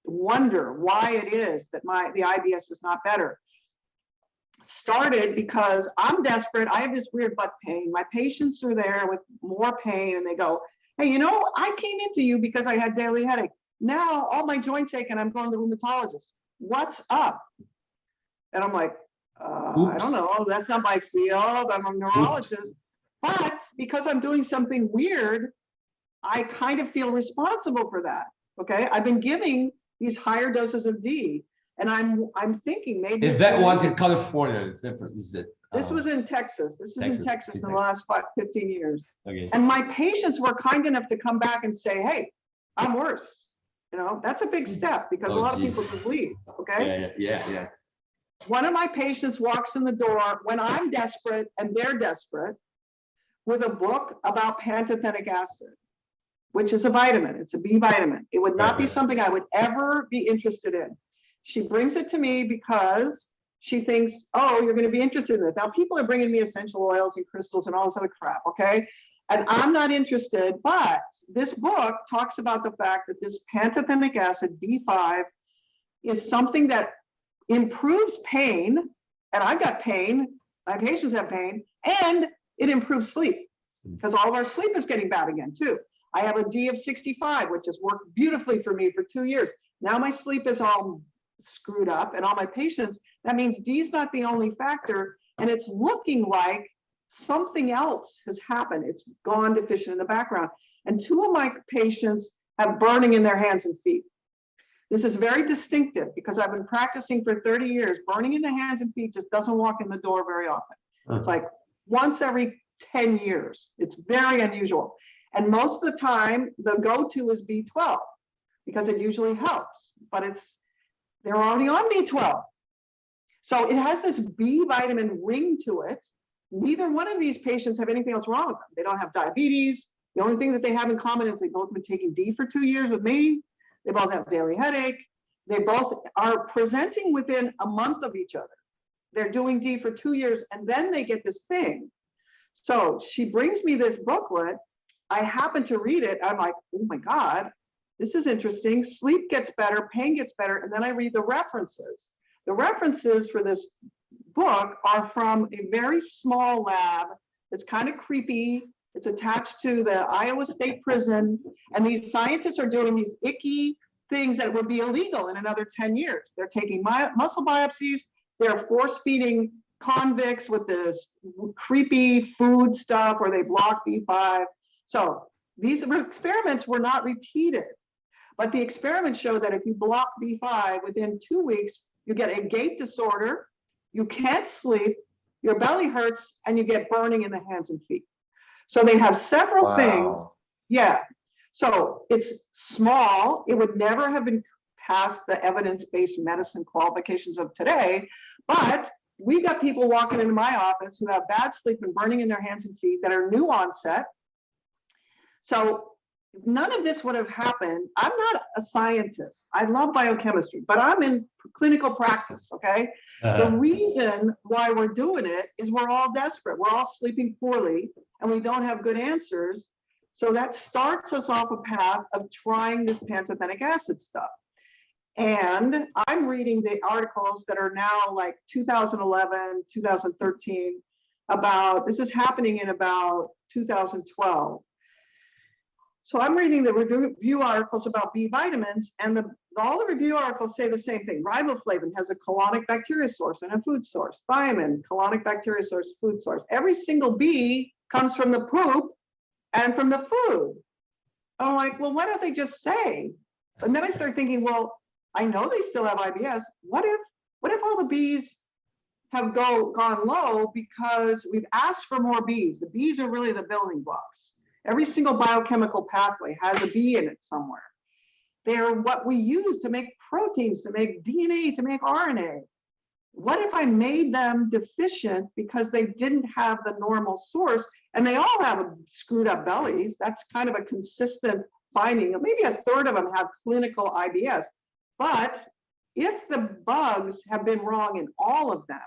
wonder why it is that the IBS is not better, started because I'm desperate. I have this weird butt pain. My patients are there with more pain, and they go, hey, you know, I came into you because I had daily headache. Now all my joints ache and I'm going to the rheumatologist. What's up? And I'm like, I don't know. That's not my field. I'm a neurologist. But because I'm doing something weird, I kind of feel responsible for that. Okay. I've been giving these higher doses of D, and I'm thinking maybe if that was in California, it's different. Is it? This was in Texas. This is in Texas in the last 15 years. Okay. And my patients were kind enough to come back and say, hey, I'm worse. You know, that's a big step because a lot of people just leave. Okay. Yeah. One of my patients walks in the door when I'm desperate and they're desperate with a book about pantothenic acid, which is a vitamin. It's a B vitamin. It would not be something I would ever be interested in. She brings it to me because she thinks, oh, you're going to be interested in this. Now, people are bringing me essential oils and crystals and all this other crap, okay? And I'm not interested, but this book talks about the fact that this pantothenic acid, B5, is something that improves pain, and I've got pain, my patients have pain, and it improves sleep, because all of our sleep is getting bad again, too. I have a D of 65, which has worked beautifully for me for 2 years. Now my sleep is all screwed up, and all my patients, that means D is not the only factor, and it's looking like something else has happened. It's gone deficient in the background. And 2 of my patients have burning in their hands and feet. This is very distinctive because I've been practicing for 30 years. Burning in the hands and feet just doesn't walk in the door very often. It's like once every 10 years. It's very unusual. And most of the time, the go-to is B12 because it usually helps, but they're already on B12. So it has this B vitamin ring to it. Neither one of these patients have anything else wrong with them. They don't have diabetes. The only thing that they have in common is they've both been taking D for 2 years with me. They both have daily headache. They both are presenting within a month of each other. They're doing D for 2 years, and then they get this thing. So she brings me this booklet. I happen to read it. I'm like, oh my God, this is interesting. Sleep gets better, pain gets better. And then I read the references. The references for this book are from a very small lab. It's kind of creepy. It's attached to the Iowa State Prison. And these scientists are doing these icky things that would be illegal in another 10 years. They're taking muscle biopsies. They're force feeding convicts with this creepy food stuff where they block B5. So these experiments were not repeated, but the experiments show that if you block B5 within 2 weeks, you get a gait disorder, you can't sleep, your belly hurts, and you get burning in the hands and feet. So they have several things. Yeah. So it's small. It would never have been past the evidence-based medicine qualifications of today, but we got people walking into my office who have bad sleep and burning in their hands and feet that are new onset. So none of this would have happened. I'm not a scientist. I love biochemistry, but I'm in clinical practice, okay? The reason why we're doing it is we're all desperate. We're all sleeping poorly and we don't have good answers. So that starts us off a path of trying this pantothenic acid stuff. And I'm reading the articles that are now like 2011, 2013 about, this is happening in about 2012. So I'm reading the review articles about B vitamins, and all the review articles say the same thing. Riboflavin has a colonic bacteria source and a food source. Thiamine, colonic bacteria source, food source. Every single B comes from the poop and from the food. I'm like, well, why don't they just say? And then I start thinking, well, I know they still have IBS. What if all the Bs have gone low because we've asked for more Bs? The Bs are really the building blocks. Every single biochemical pathway has a B in it somewhere. They're what we use to make proteins, to make DNA, to make RNA. What if I made them deficient because they didn't have the normal source? And they all have screwed up bellies. That's kind of a consistent finding. Maybe a third of them have clinical IBS. But if the bugs have been wrong in all of them,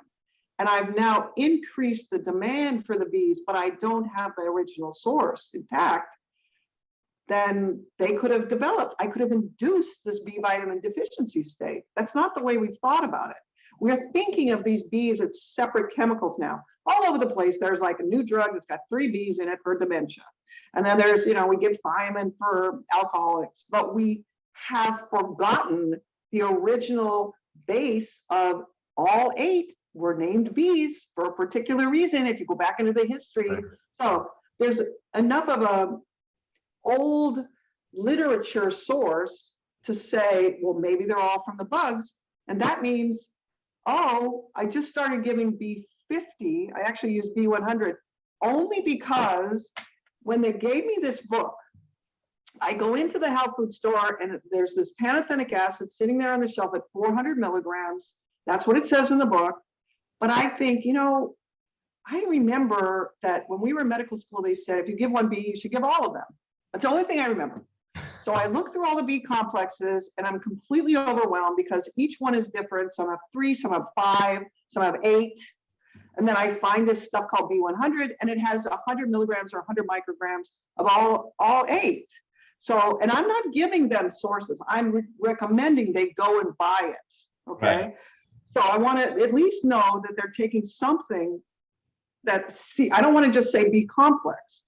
and I've now increased the demand for the Bs, but I don't have the original source intact, then they could have developed. I could have induced this B vitamin deficiency state. That's not the way we've thought about it. We're thinking of these Bs as separate chemicals now. All over the place, there's like a new drug that's got 3 Bs in it for dementia. And then there's, we give thiamine for alcoholics, but we have forgotten the original base of all 8 were named Bs for a particular reason, if you go back into the history. Right. So there's enough of a old literature source to say, well, maybe they're all from the bugs. And that means, oh, I just started giving B50. I actually use B100 only because when they gave me this book, I go into the health food store and there's this pantothenic acid sitting there on the shelf at 400 milligrams. That's what it says in the book. But I think, I remember that when we were in medical school, they said, if you give one B, you should give all of them. That's the only thing I remember. So I look through all the B complexes and I'm completely overwhelmed because each one is different. Some have 3, some have 5, some have 8. And then I find this stuff called B100 and it has 100 milligrams or 100 micrograms of all 8. So, and I'm not giving them sources. I'm recommending they go and buy it, okay? Right. So I want to at least know that they're taking something that, I don't want to just say B complex.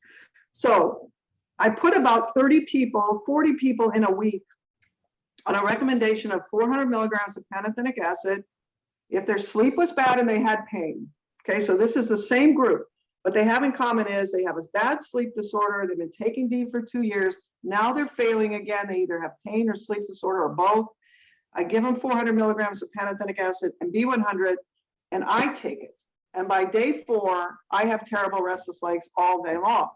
So I put about 30 people, 40 people in a week on a recommendation of 400 milligrams of pantothenic acid if their sleep was bad and they had pain. Okay, so this is the same group. What they have in common is they have a bad sleep disorder. They've been taking D for 2 years. Now they're failing again. They either have pain or sleep disorder or both. I give them 400 milligrams of pantothenic acid and B100, and I take it. And by day 4, I have terrible restless legs all day long.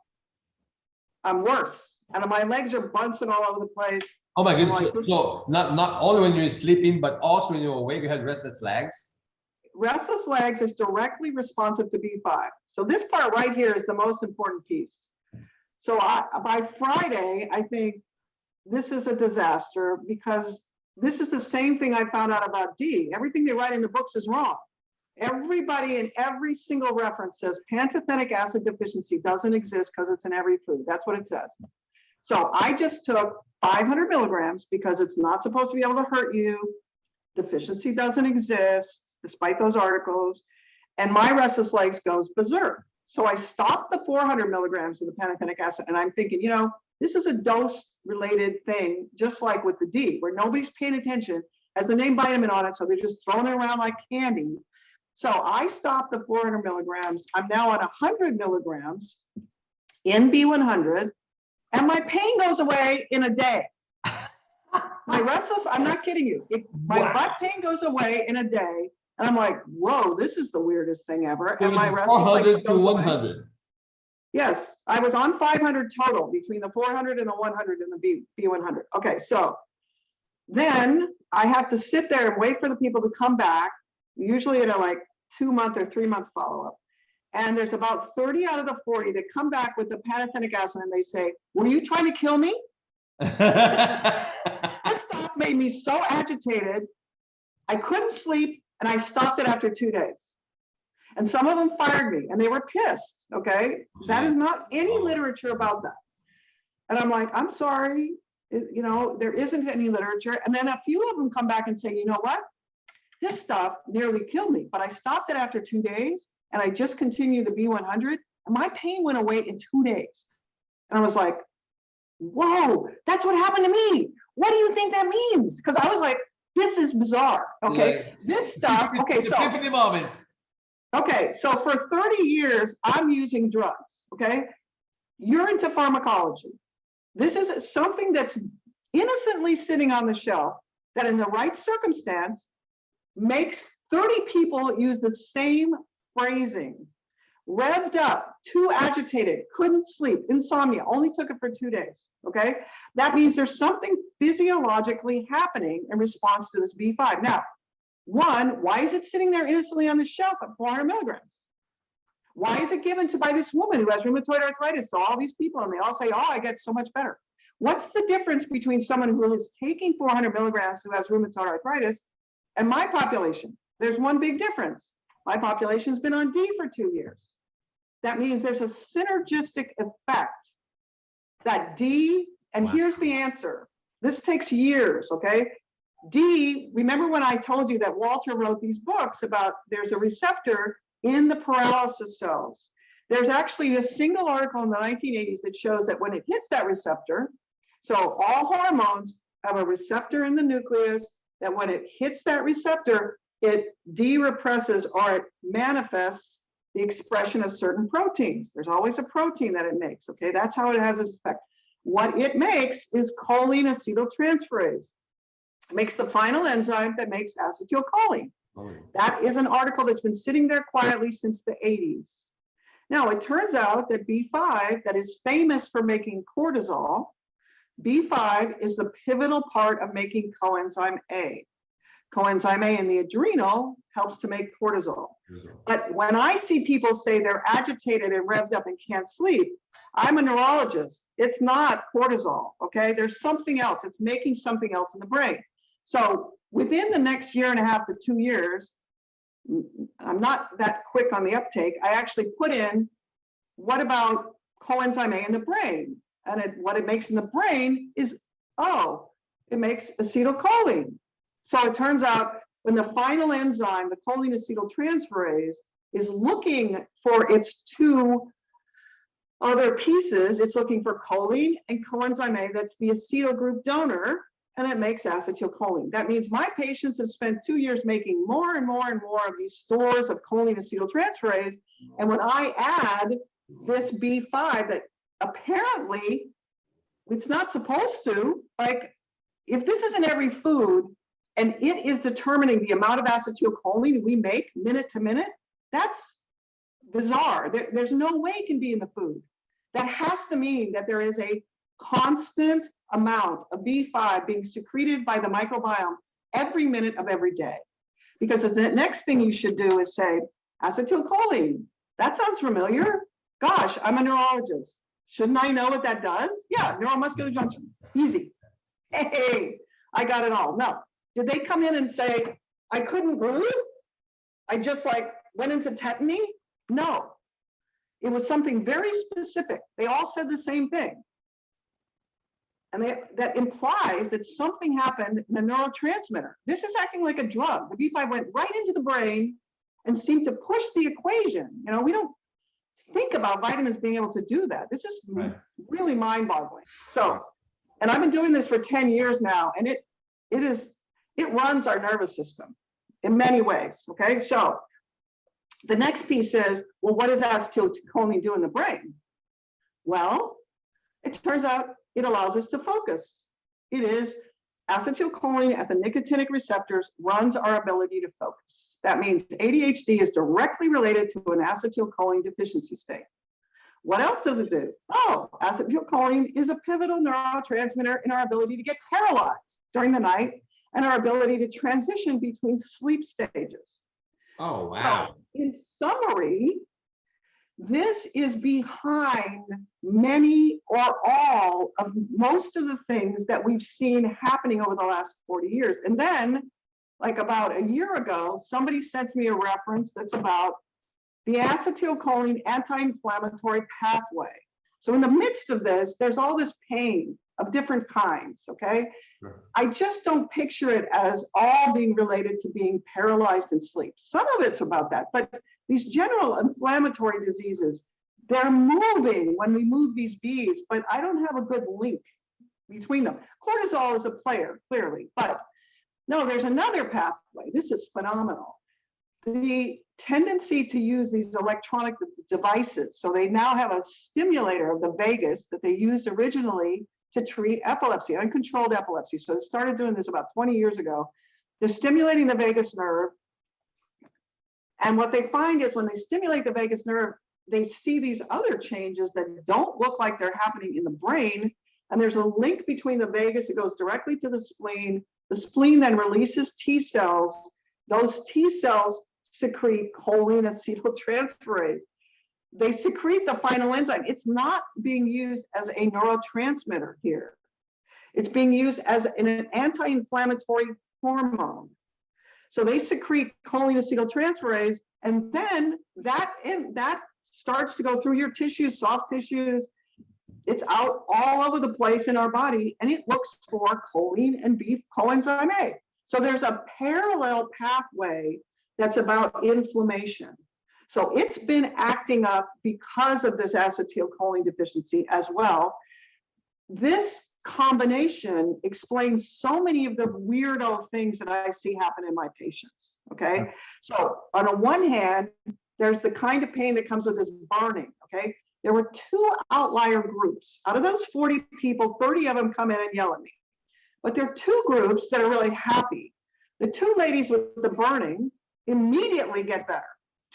I'm worse. And my legs are bouncing all over the place. Oh my goodness. So not only when you're sleeping, but also when you're awake, you have restless legs? Restless legs is directly responsive to B5. So this part right here is the most important piece. So by Friday, I think this is a disaster because this is the same thing I found out about D. Everything they write in the books is wrong. Everybody in every single reference says pantothenic acid deficiency doesn't exist because it's in every food. That's what it says. So I just took 500 milligrams because it's not supposed to be able to hurt you. Deficiency doesn't exist, despite those articles. And my restless legs goes berserk. So I stopped the 400 milligrams of the pantothenic acid. And I'm thinking, this is a dose-related thing, just like with the D, where nobody's paying attention, has the name vitamin on it, so they're just throwing it around like candy. So I stopped the 400 milligrams. I'm now on 100 milligrams in B100, and my pain goes away in a day. My restless, I'm not kidding you. My butt pain goes away in a day, and I'm like, whoa, this is the weirdest thing ever. And my restless 400 to 100. Yes, I was on 500 total between the 400 and the 100 and the B100. Okay, so then I have to sit there and wait for the people to come back, usually in a like 2-month or 3-month follow-up. And there's about 30 out of the 40 that come back with the panthetic acid and they say, were you trying to kill me? This stuff made me so agitated. I couldn't sleep and I stopped it after 2 days. And some of them fired me and they were pissed, okay? That is not any literature about that. And I'm like, I'm sorry, you know, there isn't any literature. And then a few of them come back and say, you know what? This stuff nearly killed me, but I stopped it after 2 days and I just continued the B100 and my pain went away in 2 days. And I was like, whoa, that's what happened to me. What do you think that means? Because I was like, this is bizarre, okay? Yeah. This stuff, okay, so. Moment. Okay, so for 30 years, I'm using drugs, okay? You're into pharmacology. This is something that's innocently sitting on the shelf that in the right circumstance makes 30 people use the same phrasing. Revved up, too agitated, couldn't sleep, insomnia, only took it for 2 days, okay? That means there's something physiologically happening in response to this B5. Now, one, why is it sitting there innocently on the shelf at 400 milligrams? Why is it given to by this woman who has rheumatoid arthritis to all these people and they all say, oh, I get so much better? What's the difference between someone who is taking 400 milligrams who has rheumatoid arthritis and my population? There's one big difference. My population's been on D for 2 years. That means there's a synergistic effect that D, and wow. Here's the answer. This takes years, okay? D, remember when I told you that Walter wrote these books about there's a receptor in the paralysis cells. There's actually a single article in the 1980s that shows that when it hits that receptor, so all hormones have a receptor in the nucleus, that when it hits that receptor, it de-represses or it manifests the expression of certain proteins. There's always a protein that it makes, okay? That's how it has its effect. What it makes is choline acetyltransferase. It makes the final enzyme that makes acetylcholine. That is an article that's been sitting there quietly since the 80s. Now, it turns out that B5, that is famous for making cortisol, B5 is the pivotal part of making coenzyme A. Coenzyme A in the adrenal helps to make cortisol. But when I see people say they're agitated and revved up and can't sleep, I'm a neurologist. It's not cortisol, okay? There's something else. It's making something else in the brain. So within the next 1.5 to 2 years, I'm not that quick on the uptake. I actually put in, what about coenzyme A in the brain? And what it makes in the brain is, oh, it makes acetylcholine. So it turns out when the final enzyme, the choline acetyltransferase, is looking for its 2 other pieces, it's looking for choline and coenzyme A, that's the acetyl group donor, and it makes acetylcholine. That means my patients have spent 2 years making more and more and more of these stores of choline acetyltransferase. And when I add this B5 that apparently it's not supposed to, like if this is in every food and it is determining the amount of acetylcholine we make minute to minute, that's bizarre. There's no way it can be in the food. That has to mean that there is a constant amount of B5 being secreted by the microbiome every minute of every day. Because the next thing you should do is say, acetylcholine, that sounds familiar. Gosh, I'm a neurologist. Shouldn't I know what that does? Yeah, neuromuscular junction, easy. Hey, I got it all. No, did they come in and say, I couldn't breathe? I just like went into tetany? No, it was something very specific. They all said the same thing. And that implies that something happened in a neurotransmitter. This is acting like a drug. The B5 went right into the brain and seemed to push the equation. You know, we don't think about vitamins being able to do that. This is really mind-boggling. So, and I've been doing this for 10 years now, and it runs our nervous system in many ways, okay? So the next piece is, well, what does acetylcholine do in the brain? Well, it turns out it allows us to focus. It is acetylcholine at the nicotinic receptors runs our ability to focus. That means ADHD is directly related to an acetylcholine deficiency state. What else does it do? Oh, acetylcholine is a pivotal neurotransmitter in our ability to get paralyzed during the night and our ability to transition between sleep stages. Oh, wow. So, in summary, this is behind many or all of most of the things that we've seen happening over the last 40 years. And then, like about a year ago, somebody sends me a reference that's about the acetylcholine anti-inflammatory pathway. So in the midst of this, there's all this pain of different kinds, okay? Sure. I just don't picture it as all being related to being paralyzed in sleep. Some of it's about that, but these general inflammatory diseases, they're moving when we move these bees, but I don't have a good link between them. Cortisol is a player, clearly, but no, there's another pathway. This is phenomenal. The tendency to use these electronic devices. So they now have a stimulator of the vagus that they used originally to treat epilepsy, uncontrolled epilepsy. So they started doing this about 20 years ago. They're stimulating the vagus nerve. And what they find is when they stimulate the vagus nerve, they see these other changes that don't look like they're happening in the brain. And there's a link between the vagus. It goes directly to the spleen. The spleen then releases T cells. Those T cells secrete choline acetyltransferase. They secrete the final enzyme. It's not being used as a neurotransmitter here. It's being used as an anti-inflammatory hormone. So they secrete choline acetyltransferase, and then that starts to go through your tissues, soft tissues. It's out all over the place in our body, and it looks for choline and beef coenzyme A. So there's a parallel pathway that's about inflammation. So it's been acting up because of this acetylcholine deficiency as well. This combination explains so many of the weirdo things that I see happen in my patients, okay? So on the one hand, there's the kind of pain that comes with this burning, okay? There were 2 outlier groups. Out of those 40 people, 30 of them come in and yell at me. But there are 2 groups that are really happy. The 2 ladies with the burning immediately get better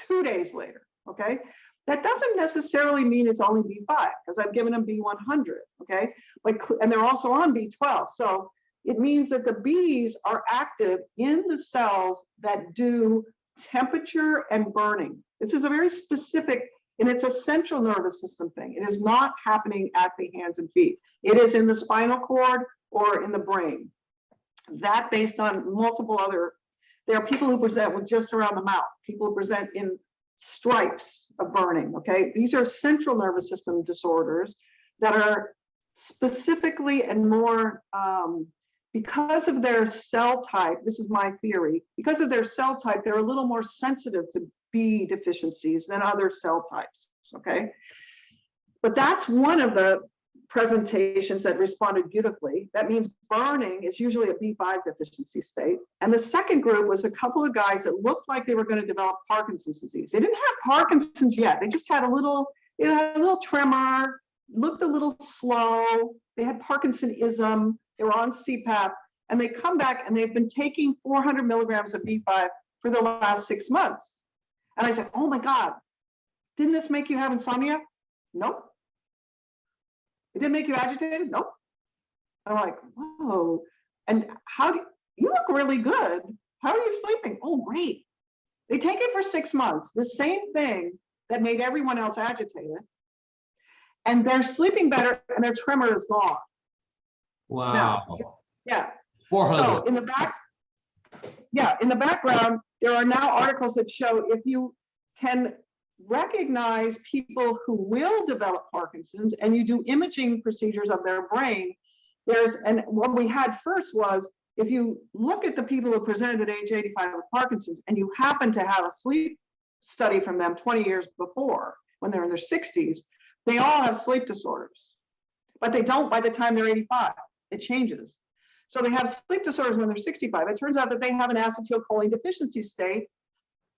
2 days later, okay? That doesn't necessarily mean it's only B5, because I've given them B100, okay? And they're also on B12. So it means that the bees are active in the cells that do temperature and burning. This is a very specific, and it's a central nervous system thing. It is not happening at the hands and feet. It is in the spinal cord or in the brain. That based on multiple other, there are people who present with just around the mouth, people who present in stripes of burning, okay? These are central nervous system disorders that are specifically and more, because of their cell type, this is my theory, because of their cell type, they're a little more sensitive to B deficiencies than other cell types, okay? But that's one of the presentations that responded beautifully. That means burning is usually a B5 deficiency state. And the second group was a couple of guys that looked like they were going to develop Parkinson's disease. They didn't have Parkinson's yet. They just had a little tremor, looked a little slow. They had Parkinsonism. They were on CPAP, and they come back and they've been taking 400 milligrams of B5 for the last 6 months. And I said, oh my God, didn't this make you have insomnia? Nope. It didn't make you agitated? Nope. I'm like, whoa. And how do you look really good? How are you sleeping? Oh, great. They take it for 6 months, the same thing that made everyone else agitated. And they're sleeping better and their tremor is gone. Wow. Now, yeah. 400. So in the background, there are now articles that show if you can recognize people who will develop Parkinson's and you do imaging procedures of their brain, and what we had first was, if you look at the people who presented at age 85 with Parkinson's and you happen to have a sleep study from them 20 years before, when they're in their 60s, they all have sleep disorders, but they don't by the time they're 85. It changes. So they have sleep disorders when they're 65. It turns out that they have an acetylcholine deficiency state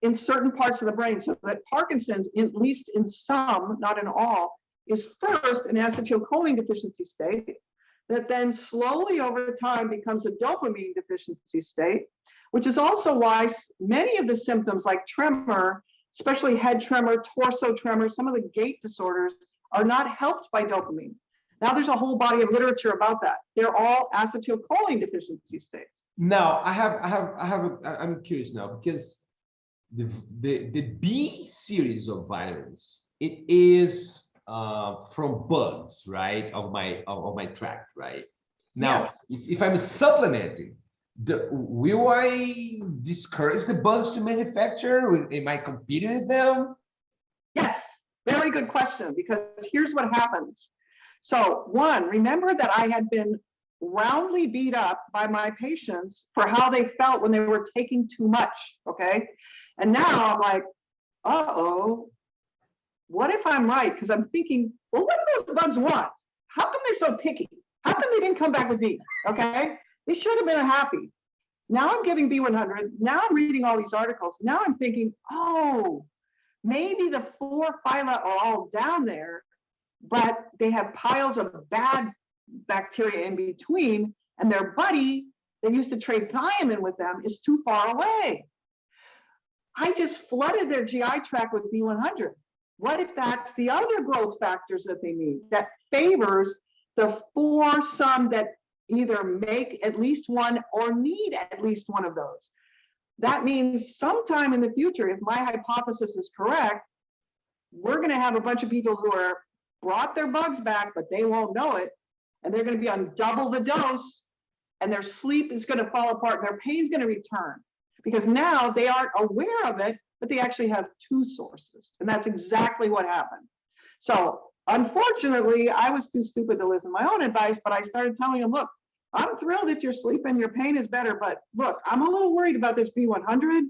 in certain parts of the brain, so that Parkinson's, at least in some, not in all, is first an acetylcholine deficiency state that then slowly over time becomes a dopamine deficiency state, which is also why many of the symptoms like tremor, especially head tremor, torso tremor, some of the gait disorders are not helped by dopamine. Now there's a whole body of literature about that. They're all acetylcholine deficiency states. Now, I'm curious now, because the B series of vitamins, it is from bugs, right? Of my tract, right? Now, Yes. if I'm supplementing, will I discourage the bugs to manufacture? Am I competing with them? Yes, very good question, because here's what happens. So one, remember that I had been roundly beat up by my patients for how they felt when they were taking too much, okay? And now I'm like, uh-oh, what if I'm right? Because I'm thinking, well, what do those bugs want? How come they're so picky? How come they didn't come back with D, okay? They should have been happy. Now I'm giving B100, now I'm reading all these articles, now I'm thinking, oh, maybe the 4 phyla are all down there, but they have piles of bad bacteria in between, and their buddy that used to trade thiamine with them is too far away. I just flooded their GI tract with B100. What if that's the other growth factors that they need that favors the foursome that either make at least one or need at least one of those? That means sometime in the future, if my hypothesis is correct, we're going to have a bunch of people who are brought their bugs back, but they won't know it. And they're going to be on double the dose, and their sleep is going to fall apart, and their pain is going to return, because now they aren't aware of it, but they actually have 2 sources. And that's exactly what happened. So unfortunately, I was too stupid to listen to my own advice, but I started telling them, look, I'm thrilled that you're sleeping, your pain is better, but look, I'm a little worried about this B100.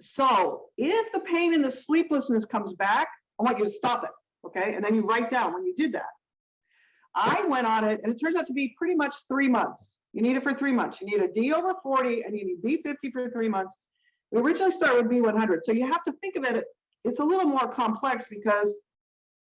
So if the pain and the sleeplessness comes back, I want you to stop it, okay? And then you write down when you did that. I went on it, and it turns out to be pretty much 3 months. You need it for 3 months. You need a D over 40, and you need B50 for 3 months. We originally started with B100, so you have to think of it, it's a little more complex because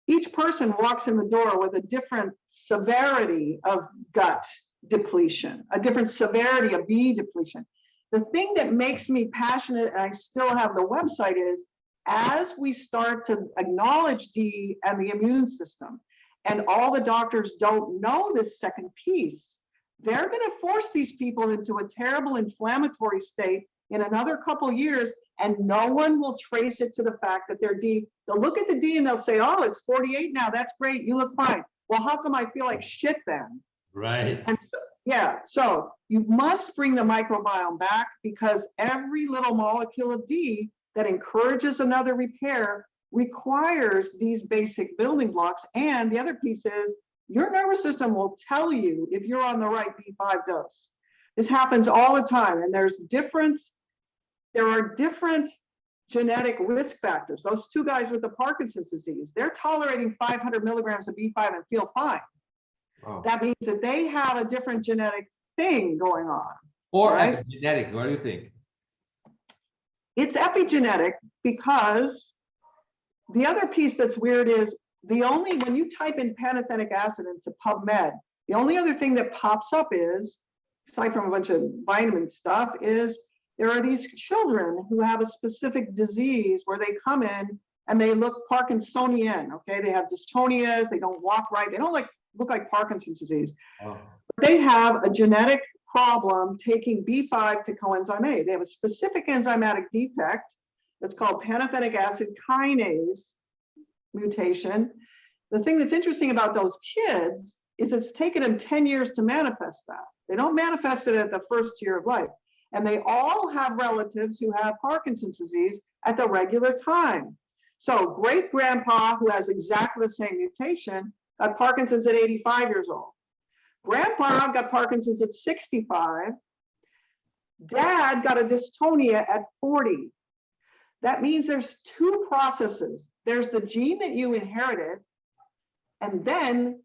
each person walks in the door with a different severity of gut depletion, a different severity of B depletion. The thing that makes me passionate, and I still have the website, is as we start to acknowledge D and the immune system, and all the doctors don't know this second piece, they're going to force these people into a terrible inflammatory state in another couple years, and no one will trace it to the fact that they're D. They'll look at the D and they'll say, oh, it's 48 now, that's great, you look fine. Well, how come I feel like shit then? Right. And so, yeah, so you must bring the microbiome back, because every little molecule of D that encourages another repair requires these basic building blocks. And the other piece is your nervous system will tell you if you're on the right B5 dose. This happens all the time, and there are different genetic risk factors. Those 2 guys with the Parkinson's disease, they're tolerating 500 milligrams of B5 and feel fine. Wow. That means that they have a different genetic thing going on. Or right? epigenetic, what do you think? It's epigenetic, because the other piece that's weird is when you type in panthetic acid into PubMed, the only other thing that pops up is, aside from a bunch of vitamin stuff, is there are these children who have a specific disease where they come in and they look Parkinsonian, okay? They have dystonias, they don't walk right, they don't look like Parkinson's disease. Oh. But they have a genetic problem taking B5 to coenzyme A. They have a specific enzymatic defect that's called panthetic acid kinase mutation. The thing that's interesting about those kids is it's taken them 10 years to manifest that. They don't manifest it at the first year of life. And they all have relatives who have Parkinson's disease at the regular time. So great grandpa, who has exactly the same mutation, got Parkinson's at 85 years old. Grandpa got Parkinson's at 65. Dad got a dystonia at 40. That means there's 2 processes. There's the gene that you inherited, and then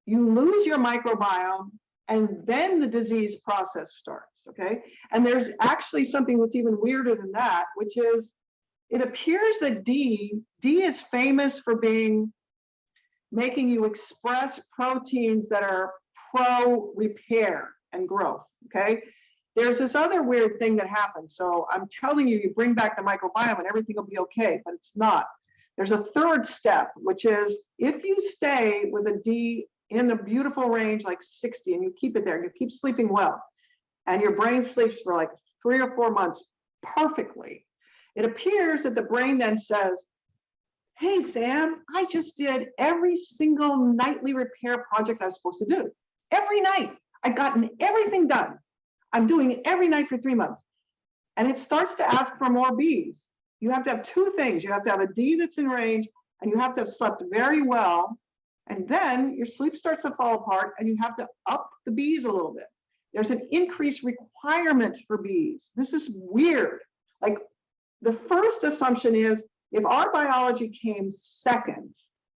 you lose your microbiome, and then the disease process starts, okay? And there's actually something that's even weirder than that, which is it appears that D is famous for making you express proteins that are pro-repair and growth, okay? There's this other weird thing that happens. So I'm telling you, you bring back the microbiome and everything will be okay, but it's not. There's a third step, which is if you stay with a D in a beautiful range like 60 and you keep it there, you keep sleeping well, and your brain sleeps for like 3 or 4 months perfectly, it appears that the brain then says, hey, Sam, I just did every single nightly repair project I was supposed to do. Every night, I've gotten everything done. I'm doing it every night for 3 months. And it starts to ask for more Bs. You have to have 2 things. You have to have a D that's in range, and you have to have slept very well. And then your sleep starts to fall apart, and you have to up the Bs a little bit. There's an increased requirement for Bs. This is weird. Like, the first assumption is if our biology came second,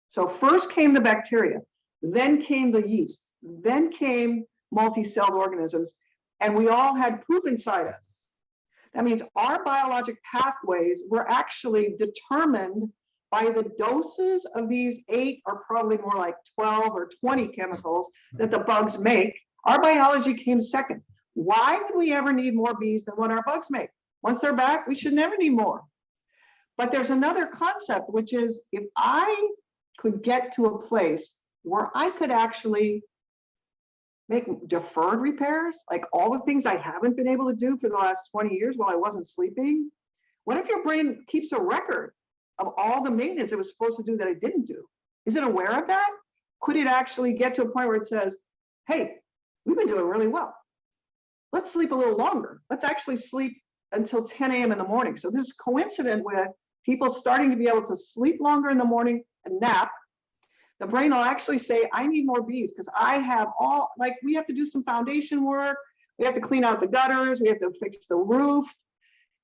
so first came the bacteria, then came the yeast, then came multi-celled organisms, and we all had poop inside us. That means our biologic pathways were actually determined by the doses of these 8 or probably more like 12 or 20 chemicals that the bugs make. Our biology came second. Why would we ever need more Bs than what our bugs make? Once they're back, we should never need more. But there's another concept, which is if I could get to a place where I could actually make deferred repairs, like all the things I haven't been able to do for the last 20 years while I wasn't sleeping. What if your brain keeps a record of all the maintenance it was supposed to do that it didn't do? Is it aware of that? Could it actually get to a point where it says, hey, we've been doing really well. Let's sleep a little longer. Let's actually sleep until 10 a.m. in the morning. So this is coincident with people starting to be able to sleep longer in the morning and nap. The brain will actually say, I need more Bs because I have all, like we have to do some foundation work. We have to clean out the gutters. We have to fix the roof.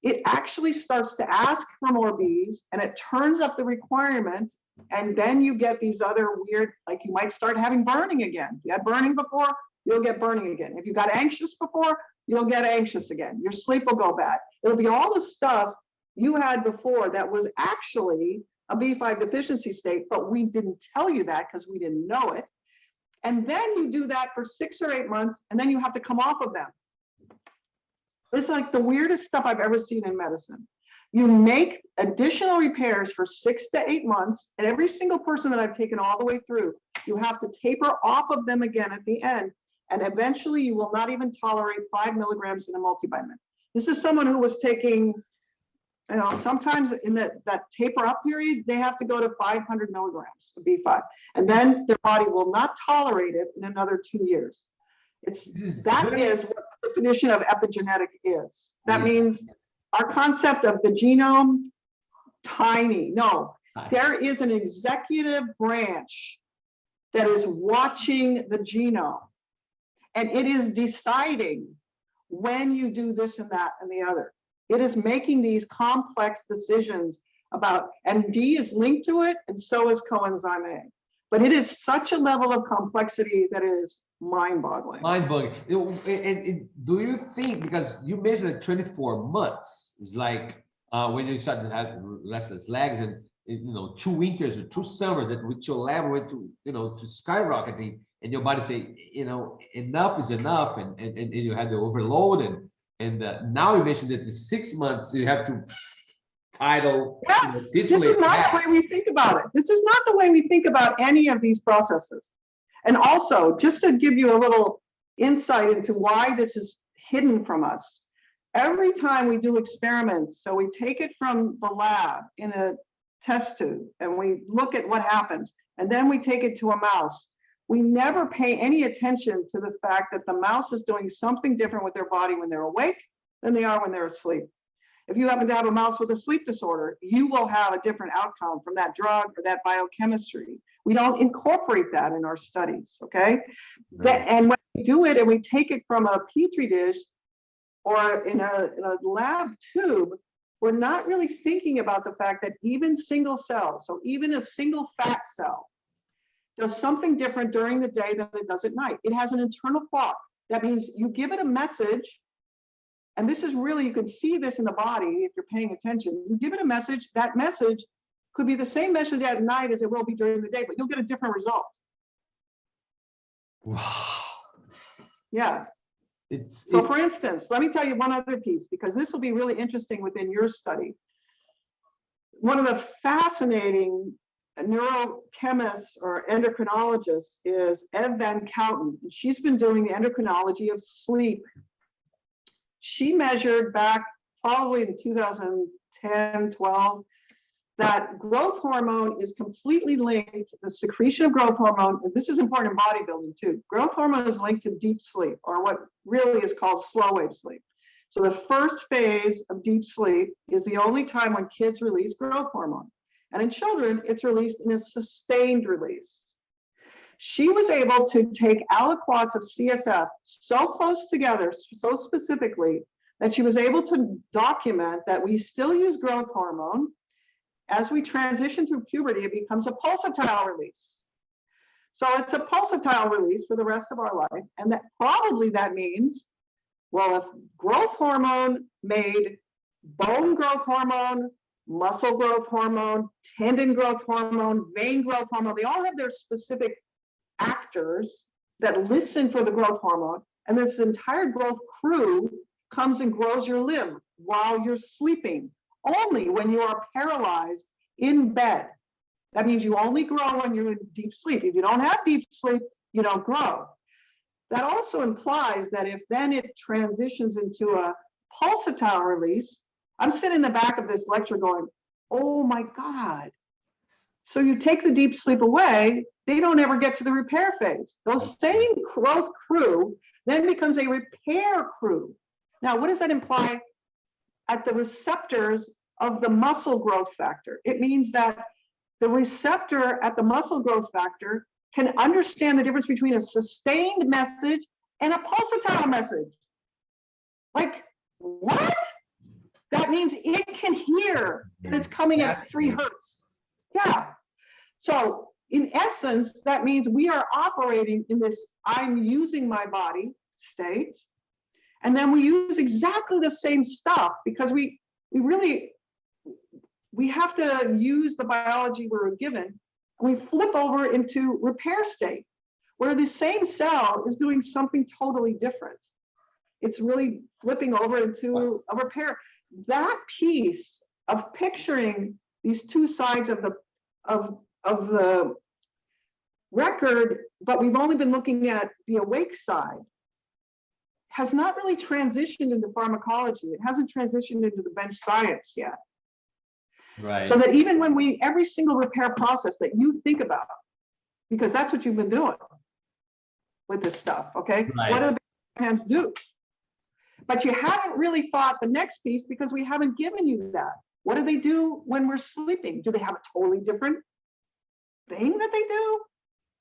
It actually starts to ask for more Bs and it turns up the requirement. And then you get these other weird, like you might start having burning again. If you had burning before, you'll get burning again. If you got anxious before, you'll get anxious again. Your sleep will go bad. It'll be all the stuff you had before that was actually a B5 deficiency state, but we didn't tell you that because we didn't know it. And then you do that for 6 or 8 months, and then you have to come off of them. It's like the weirdest stuff I've ever seen in medicine. You make additional repairs for 6 to 8 months, and every single person that I've taken all the way through, you have to taper off of them again at the end, and eventually you will not even tolerate 5 milligrams in a multivitamin. This is someone who was taking, you know, sometimes in that taper up period, they have to go to 500 milligrams of B5, and then their body will not tolerate it in another 2 years. That is what the definition of epigenetic is. That means our concept of the genome, tiny. No, there is an executive branch that is watching the genome, and it is deciding when you do this and that and the other. It is making these complex decisions about, and D is linked to it, and so is coenzyme A. But it is such a level of complexity that is mind-boggling. Mind-boggling. And do you think, because you mentioned 24 months, it's like when you start to have restless legs and 2 winters or 2 summers at which your level went to to skyrocketing, and your body say enough is enough, and you had the overload, and now you mentioned that the 6 months you have to title. Yes, this is not the way we think about it. This is not the way we think about any of these processes. And also, just to give you a little insight into why this is hidden from us, every time we do experiments, so we take it from the lab in a test tube and we look at what happens, and then we take it to a mouse. We never pay any attention to the fact that the mouse is doing something different with their body when they're awake than they are when they're asleep. If you happen to have a mouse with a sleep disorder, you will have a different outcome from that drug or that biochemistry. We don't incorporate that in our studies, okay? And when we do it and we take it from a petri dish or in a lab tube, we're not really thinking about the fact that even single cells, so even a single fat cell, does something different during the day than it does at night. It has an internal clock. That means you give it a message, and this is really, you can see this in the body if you're paying attention. You give it a message, that message could be the same message at night as it will be during the day, but you'll get a different result. Wow. Yeah. So for instance, let me tell you one other piece, because this will be really interesting within your study. one of the fascinating neurochemists or endocrinologists is Ev Van Couten. She's been doing the endocrinology of sleep. She measured back probably in 2010, 12, that growth hormone is completely linked, the secretion of growth hormone, and this is important in bodybuilding too. Growth hormone is linked to deep sleep, or what really is called slow wave sleep. So the first phase of deep sleep is the only time when kids release growth hormone. And in children, it's released in a sustained release. She was able to take aliquots of CSF so close together, so specifically, that she was able to document that we still use growth hormone. As we transition through puberty, it becomes a pulsatile release. So it's a pulsatile release for the rest of our life. And that probably that means, well, if growth hormone made bone growth hormone, muscle growth hormone, tendon growth hormone, vein growth hormone, they all have their specific actors that listen for the growth hormone. And this entire growth crew comes and grows your limb while you're sleeping, only when you are paralyzed in bed. That means you only grow when you're in deep sleep. If you don't have deep sleep, you don't grow. That also implies that if then it transitions into a pulsatile release, I'm sitting in the back of this lecture going, oh my God. So you take the deep sleep away, they don't ever get to the repair phase. Those same growth crew then becomes a repair crew. Now, what does that imply? At the receptors of the muscle growth factor. It means that the receptor at the muscle growth factor can understand the difference between a sustained message and a pulsatile message. Like, what? That means it can hear that it's coming at 3 hertz. Yeah. So in essence, that means we are operating in this I'm using my body state. And then we use exactly the same stuff because we have to use the biology we were given, and we flip over into repair state, where the same cell is doing something totally different. It's really flipping over into a repair. That piece of picturing these two sides of the record, but we've only been looking at the awake side, has not really transitioned into pharmacology. It hasn't transitioned into the bench science yet. Right. So that even when every single repair process that you think about, because that's what you've been doing with this stuff, okay? Right. What do the hands do? But you haven't really thought the next piece because we haven't given you that. What do they do when we're sleeping? Do they have a totally different thing that they do?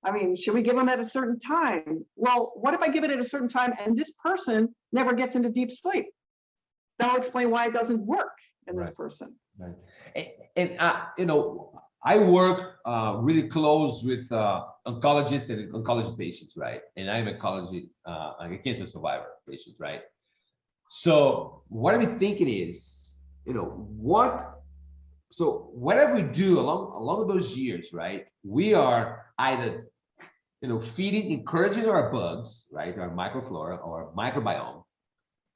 I mean, should we give them at a certain time? Well, what if I give it at a certain time and this person never gets into deep sleep? That'll explain why it doesn't work in this person. Right. And you know, I work really close with oncologists and oncology patients, right? And I'm a cancer survivor patient, right? So what I'm thinking is, you know, so whatever we do along those years, right? We are either, you know, feeding, encouraging our bugs, right, our microflora or microbiome,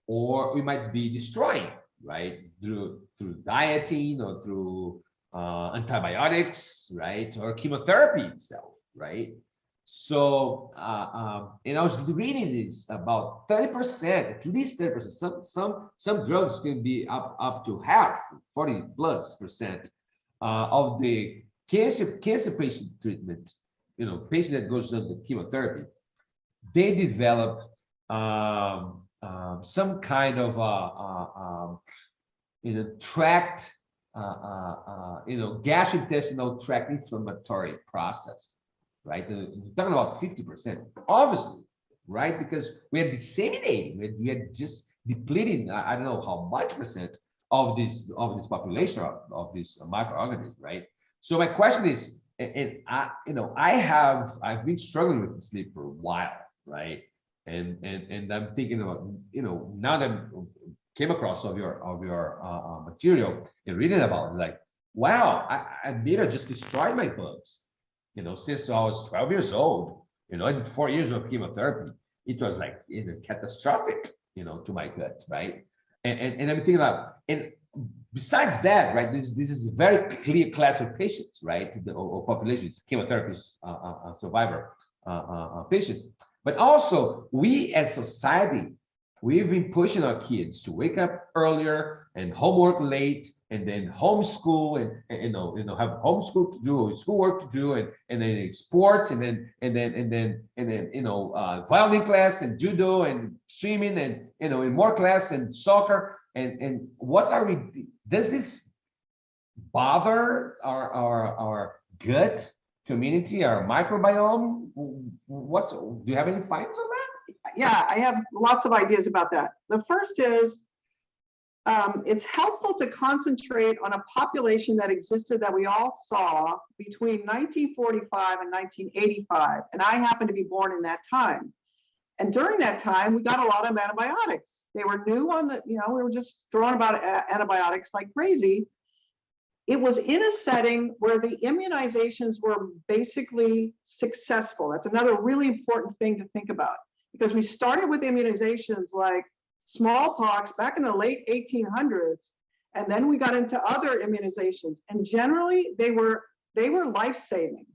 or we might be destroying, right, through dieting or through antibiotics, right, or chemotherapy itself, right? So, and I was reading this about 30%, at least 30%. Some drugs can be up to half, 40+% of the cancer patient treatment. You know, patient that goes under chemotherapy, they develop some kind of you know, tract, you know, gastrointestinal tract inflammatory process, right? We're talking about 50%, obviously, right? Because we are disseminating, we are just depleting, I don't know how much percent of this population of this microorganism, right? So my question is, and you know, I've been struggling with sleep for a while, right? And I'm thinking about, you know, now that I came across of your material and reading about it, like, wow, I maybe I just destroyed my bugs, you know, since I was 12 years old, you know, and 4 years of chemotherapy, it was like, you know, catastrophic, you know, to my gut, right? And I'm thinking about, and besides that, right, this is a very clear class of patients, right, or populations, chemotherapy survivor patients. But also, we as society, we've been pushing our kids to wake up earlier and homework late, and then homeschool and have homeschool to do, schoolwork to do, and then sports, and then violin class and judo and swimming and in more class and soccer, and what are we? Does this bother our gut community, our microbiome? What do you have any findings on that? Yeah, I have lots of ideas about that. The first is it's helpful to concentrate on a population that existed that we all saw between 1945 and 1985. And I happen to be born in that time. And during that time, we got a lot of antibiotics. They were new on the, we were just throwing about antibiotics like crazy. It was in a setting where the immunizations were basically successful. That's another really important thing to think about, because we started with immunizations like smallpox back in the late 1800s, and then we got into other immunizations, and generally they were life-saving.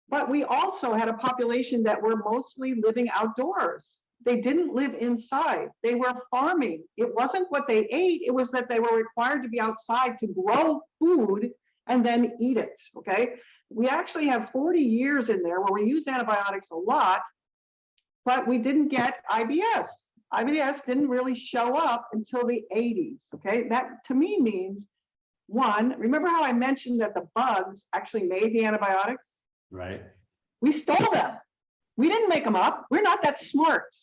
But we also had a population that were mostly living outdoors. They didn't live inside. They were farming. It wasn't what they ate, it was that they were required to be outside to grow food and then eat it, okay? We actually have 40 years in there where we used antibiotics a lot, but we didn't get IBS. IBS didn't really show up until the 80s, okay? That to me means, one, remember how I mentioned that the bugs actually made the antibiotics? Right. We stole them. We didn't make them up. We're not that smart.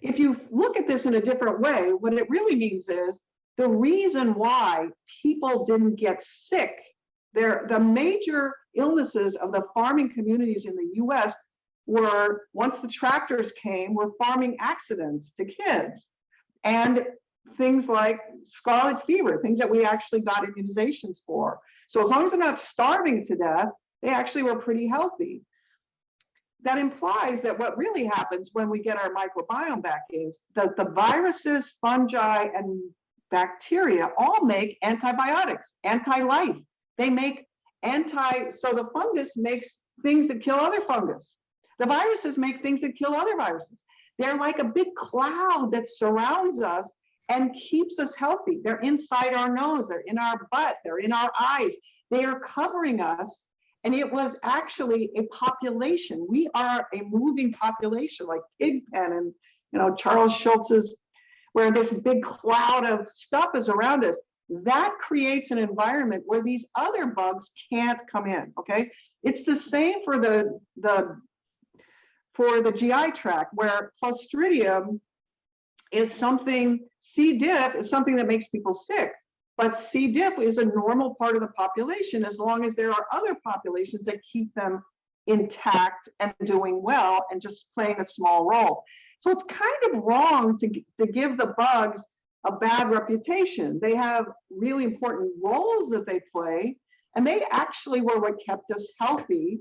If you look at this in a different way, what it really means is the reason why people didn't get sick, the major illnesses of the farming communities in the US were, once the tractors came, were farming accidents to kids, and things like scarlet fever, things that we actually got immunizations for. So as long as they're not starving to death, they actually were pretty healthy. That implies that what really happens when we get our microbiome back is that the viruses, fungi, and bacteria all make antibiotics, anti-life. They make so the fungus makes things that kill other fungus. The viruses make things that kill other viruses. They're like a big cloud that surrounds us and keeps us healthy. They're inside our nose, they're in our butt, they're in our eyes. They are covering us. And it was actually a population. We are a moving population, like Pigpen and Charles Schultz's, where this big cloud of stuff is around us. That creates an environment where these other bugs can't come in. Okay, it's the same for the GI tract, where Clostridium is something. C. diff is something that makes people sick. But C. diff is a normal part of the population as long as there are other populations that keep them intact and doing well and just playing a small role. So it's kind of wrong to give the bugs a bad reputation. They have really important roles that they play, and they actually were what kept us healthy.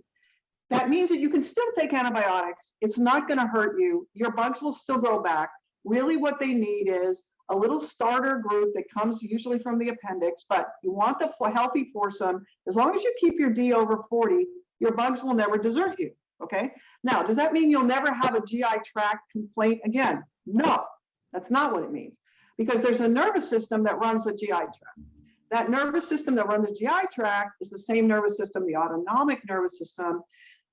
That means that you can still take antibiotics. It's not going to hurt you. Your bugs will still grow back. Really what they need is a little starter group that comes usually from the appendix, but you want the healthy foursome. As long as you keep your D over 40, your bugs will never desert you, okay? Now, does that mean you'll never have a GI tract complaint again? No, that's not what it means, because there's a nervous system that runs the GI tract. That nervous system that runs the GI tract is the same nervous system, the autonomic nervous system,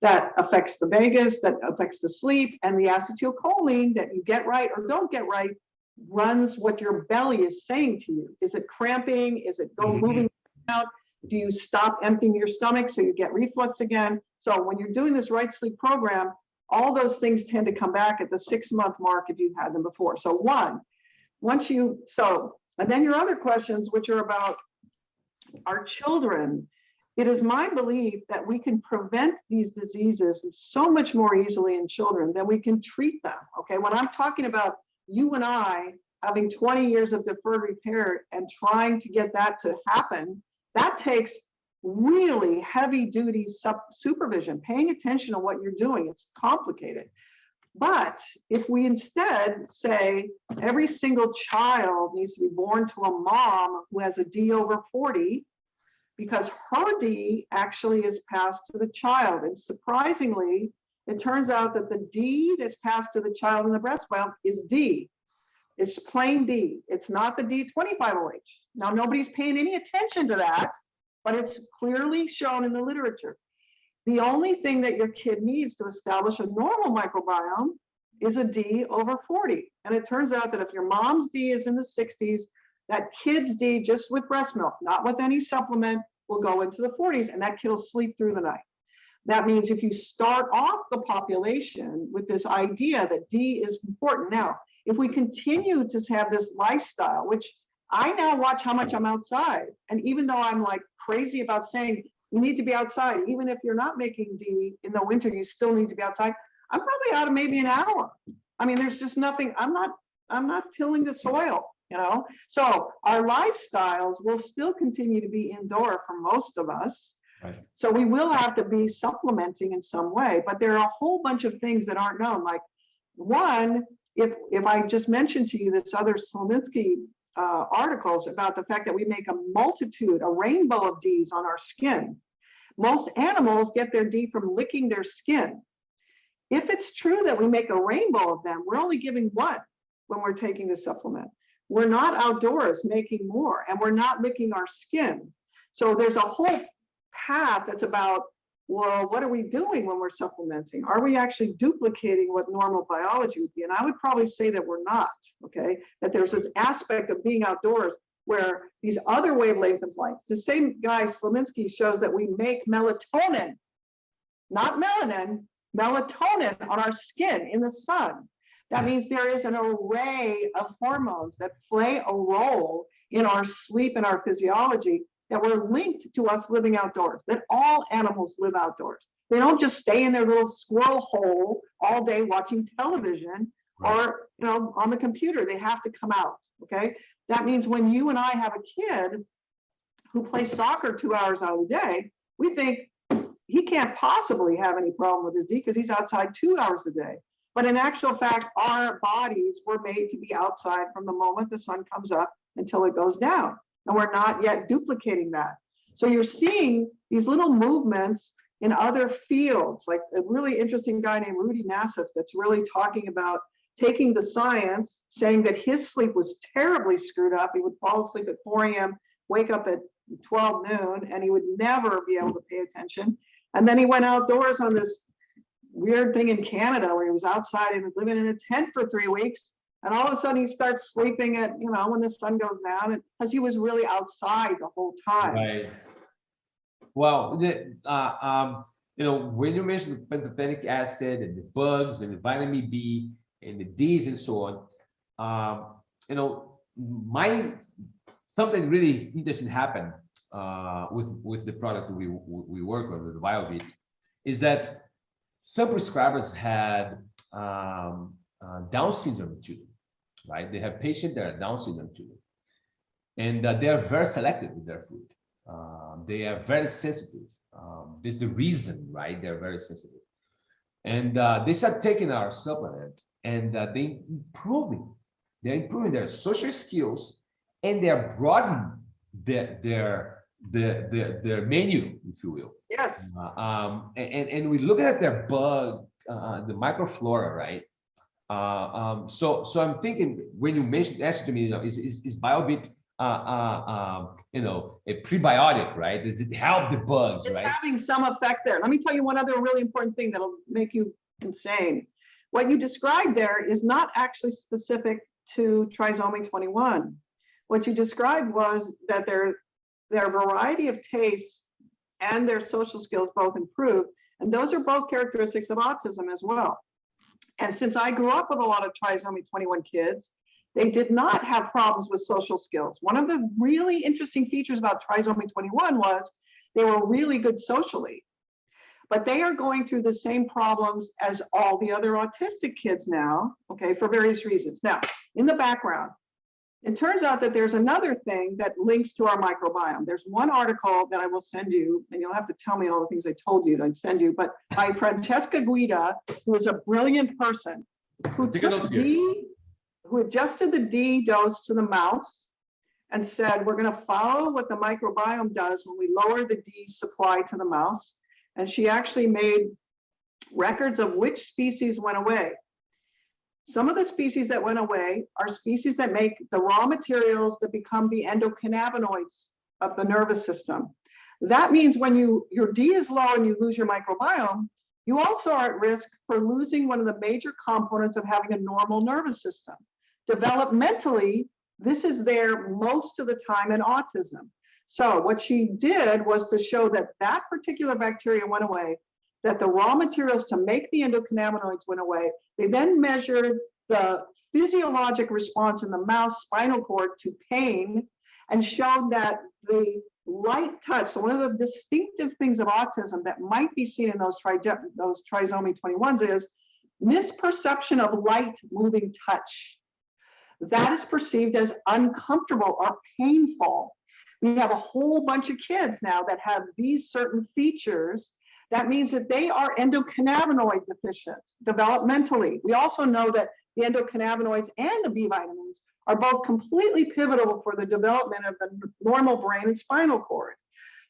that affects the vagus, that affects the sleep, and the acetylcholine that you get right or don't get right runs what your belly is saying to you. Is it cramping? Is it moving out? Do you stop emptying your stomach so you get reflux again? So when you're doing this right sleep program, all those things tend to come back at the 6-month mark if you've had them before. So and then your other questions, which are about our children. It is my belief that we can prevent these diseases so much more easily in children than we can treat them, okay? When I'm talking about you and I having 20 years of deferred repair and trying to get that to happen, that takes really heavy duty supervision, paying attention to what you're doing. It's complicated. But if we instead say every single child needs to be born to a mom who has a D over 40, because her D actually is passed to the child. And surprisingly, it turns out that the D that's passed to the child in the breast milk is D. It's plain D. It's not the D25OH. Now, nobody's paying any attention to that, but it's clearly shown in the literature. The only thing that your kid needs to establish a normal microbiome is a D over 40. And it turns out that if your mom's D is in the 60s, that kid's D, just with breast milk, not with any supplement, will go into the 40s, and that kid will sleep through the night. That means if you start off the population with this idea that D is important. Now, if we continue to have this lifestyle, which I now watch how much I'm outside, and even though I'm like crazy about saying you need to be outside, even if you're not making D in the winter, you still need to be outside. I'm probably out of maybe an hour. I mean, there's just nothing, I'm not tilling the soil, you know? So our lifestyles will still continue to be indoor for most of us. Right. So we will have to be supplementing in some way, but there are a whole bunch of things that aren't known. Like one, if I just mentioned to you this other Sliminski articles about the fact that we make a rainbow of Ds on our skin. Most animals get their D from licking their skin. If it's true that we make a rainbow of them, we're only giving one when we're taking the supplement. We're not outdoors making more, and we're not licking our skin. So there's a whole path that's about, well, what are we doing when we're supplementing? Are we actually duplicating what normal biology would be? And I would probably say that we're not, okay? That there's this aspect of being outdoors where these other wavelength of lights, the same guy, Sliminski, shows that we make melatonin, not melanin, melatonin on our skin in the sun. That means there is an array of hormones that play a role in our sleep and our physiology that were linked to us living outdoors, that all animals live outdoors. They don't just stay in their little squirrel hole all day watching television or, you know, on the computer. They have to come out, okay? That means when you and I have a kid who plays soccer 2 hours out of the day, we think he can't possibly have any problem with his D because he's outside 2 hours a day. But in actual fact, our bodies were made to be outside from the moment the sun comes up until it goes down. And we're not yet duplicating that. So you're seeing these little movements in other fields, like a really interesting guy named Rudy Nassif that's really talking about taking the science, saying that his sleep was terribly screwed up. He would fall asleep at 4 a.m., wake up at 12 noon, and he would never be able to pay attention. And then he went outdoors on this weird thing in Canada where he was outside and living in a tent for 3 weeks. And all of a sudden he starts sleeping at, you know, when the sun goes down, because he was really outside the whole time. Right. Well, you know, when you mentioned the panthetic acid and the bugs and the vitamin B and the Ds and so on, you know, something really interesting happened with the product we work on, with the BioVit, is that some prescribers had Down syndrome children, right? They have patients that are Down syndrome children, and they are very selective with their food. They are very sensitive. This is the reason, right? They're very sensitive, and they start taking our supplement, and they're improving their social skills, and they're broadening their menu, if you will. Yes. And we look at their bug, the microflora, right? So I'm thinking when you mentioned estrogen, you know, is BioVit, you know, a prebiotic, right? Does it help the bugs, It's right? having some effect there. Let me tell you one other really important thing that'll make you insane. What you described there is not actually specific to trisomy 21. What you described was that their variety of tastes and their social skills both improved, and those are both characteristics of autism as well. And since I grew up with a lot of trisomy 21 kids, they did not have problems with social skills. One of the really interesting features about trisomy 21 was they were really good socially, but they are going through the same problems as all the other autistic kids now, okay, for various reasons. Now, in the background, it turns out that there's another thing that links to our microbiome. There's one article that I will send you, and you'll have to tell me all the things I told you to send you, but by Francesca Guida, who is a brilliant person, who adjusted the D dose to the mouse and said, we're going to follow what the microbiome does when we lower the D supply to the mouse. And she actually made records of which species went away. Some of the species that went away are species that make the raw materials that become the endocannabinoids of the nervous system. That means when your D is low and you lose your microbiome, you also are at risk for losing one of the major components of having a normal nervous system. Developmentally, this is there most of the time in autism. So what she did was to show that that particular bacteria went away, that the raw materials to make the endocannabinoids went away. They then measured the physiologic response in the mouse spinal cord to pain and showed that the light touch, so one of the distinctive things of autism that might be seen in those trisomy 21s is misperception of light moving touch. That is perceived as uncomfortable or painful. We have a whole bunch of kids now that have these certain features. That means that they are endocannabinoid deficient developmentally. We also know that the endocannabinoids and the B vitamins are both completely pivotal for the development of the normal brain and spinal cord.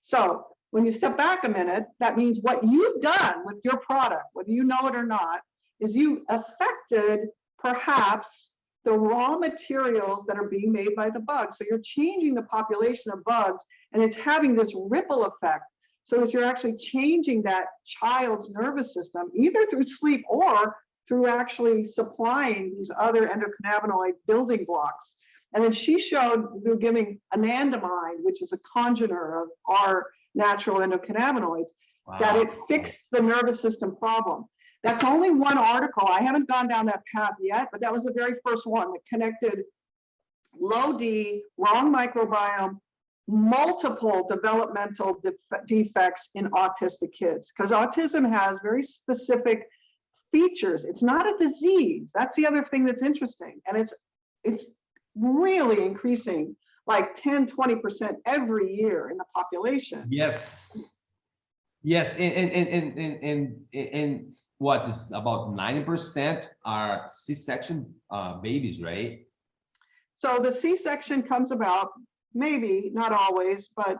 So when you step back a minute, that means what you've done with your product, whether you know it or not, is you affected perhaps the raw materials that are being made by the bugs. So you're changing the population of bugs, and it's having this ripple effect, so that you're actually changing that child's nervous system, either through sleep or through actually supplying these other endocannabinoid building blocks. And then she showed they're giving anandamide, which is a congener of our natural endocannabinoids, that it fixed the nervous system problem. That's only one article. I haven't gone down that path yet, but that was the very first one that connected low D, wrong microbiome, multiple developmental defects in autistic kids, because autism has very specific features. It's not a disease. That's the other thing that's interesting. And it's really increasing like 10-20% every year in the population. Yes. Yes, and what is about 90% are C-section babies, right? So the C-section comes about, maybe not always, but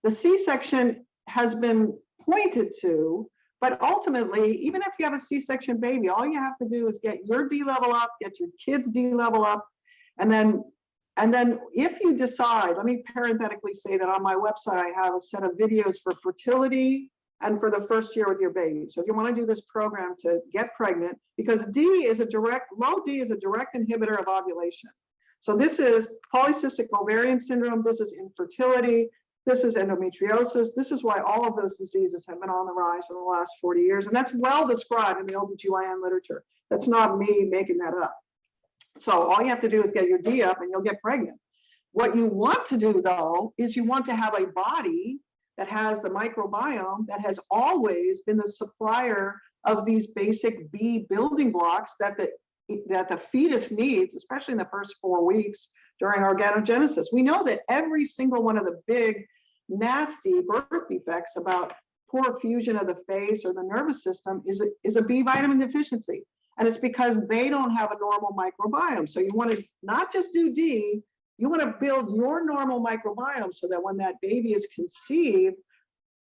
the C-section has been pointed to, but ultimately, even if you have a C-section baby, all you have to do is get your D level up, get your kids' D level up, and then if you decide, let me parenthetically say that on my website, I have a set of videos for fertility and for the first year with your baby. So if you want to do this program to get pregnant, because low D is a direct inhibitor of ovulation. So this is polycystic ovarian syndrome, this is infertility, this is endometriosis. This is why all of those diseases have been on the rise in the last 40 years. And that's well described in the OBGYN literature. That's not me making that up. So all you have to do is get your D up and you'll get pregnant. What you want to do though, is you want to have a body that has the microbiome that has always been the supplier of these basic B building blocks that the fetus needs, especially in the first 4 weeks during organogenesis. We know that every single one of the big, nasty birth defects about poor fusion of the face or the nervous system is a B vitamin deficiency. And it's because they don't have a normal microbiome. So you want to not just do D, you want to build your normal microbiome so that when that baby is conceived,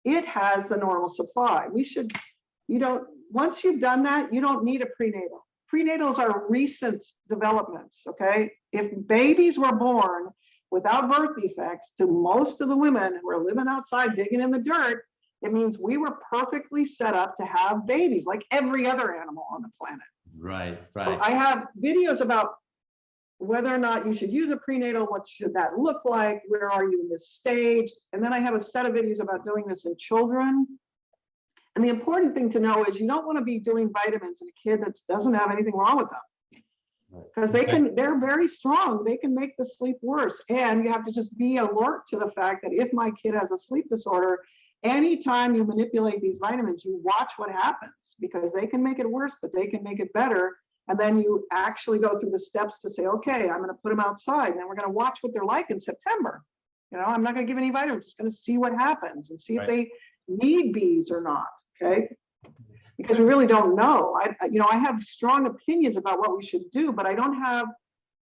it has the normal supply. Once you've done that, you don't need a prenatal. Prenatals are recent developments, okay? If babies were born without birth defects, to most of the women who are living outside digging in the dirt, it means we were perfectly set up to have babies like every other animal on the planet. Right. So I have videos about whether or not you should use a prenatal, what should that look like, where are you in this stage? And then I have a set of videos about doing this in children. And the important thing to know is you don't want to be doing vitamins in a kid that doesn't have anything wrong with them. Because they're very strong. They can make the sleep worse. And you have to just be alert to the fact that if my kid has a sleep disorder, anytime you manipulate these vitamins, you watch what happens, because they can make it worse, but they can make it better And then you actually go through the steps to say, okay, I'm going to put them outside, and then we're going to watch what they're like in September. I'm not going to give any vitamins, just going to see what happens and see if they need bees or not. Okay. Because we really don't know. I have strong opinions about what we should do, but I don't have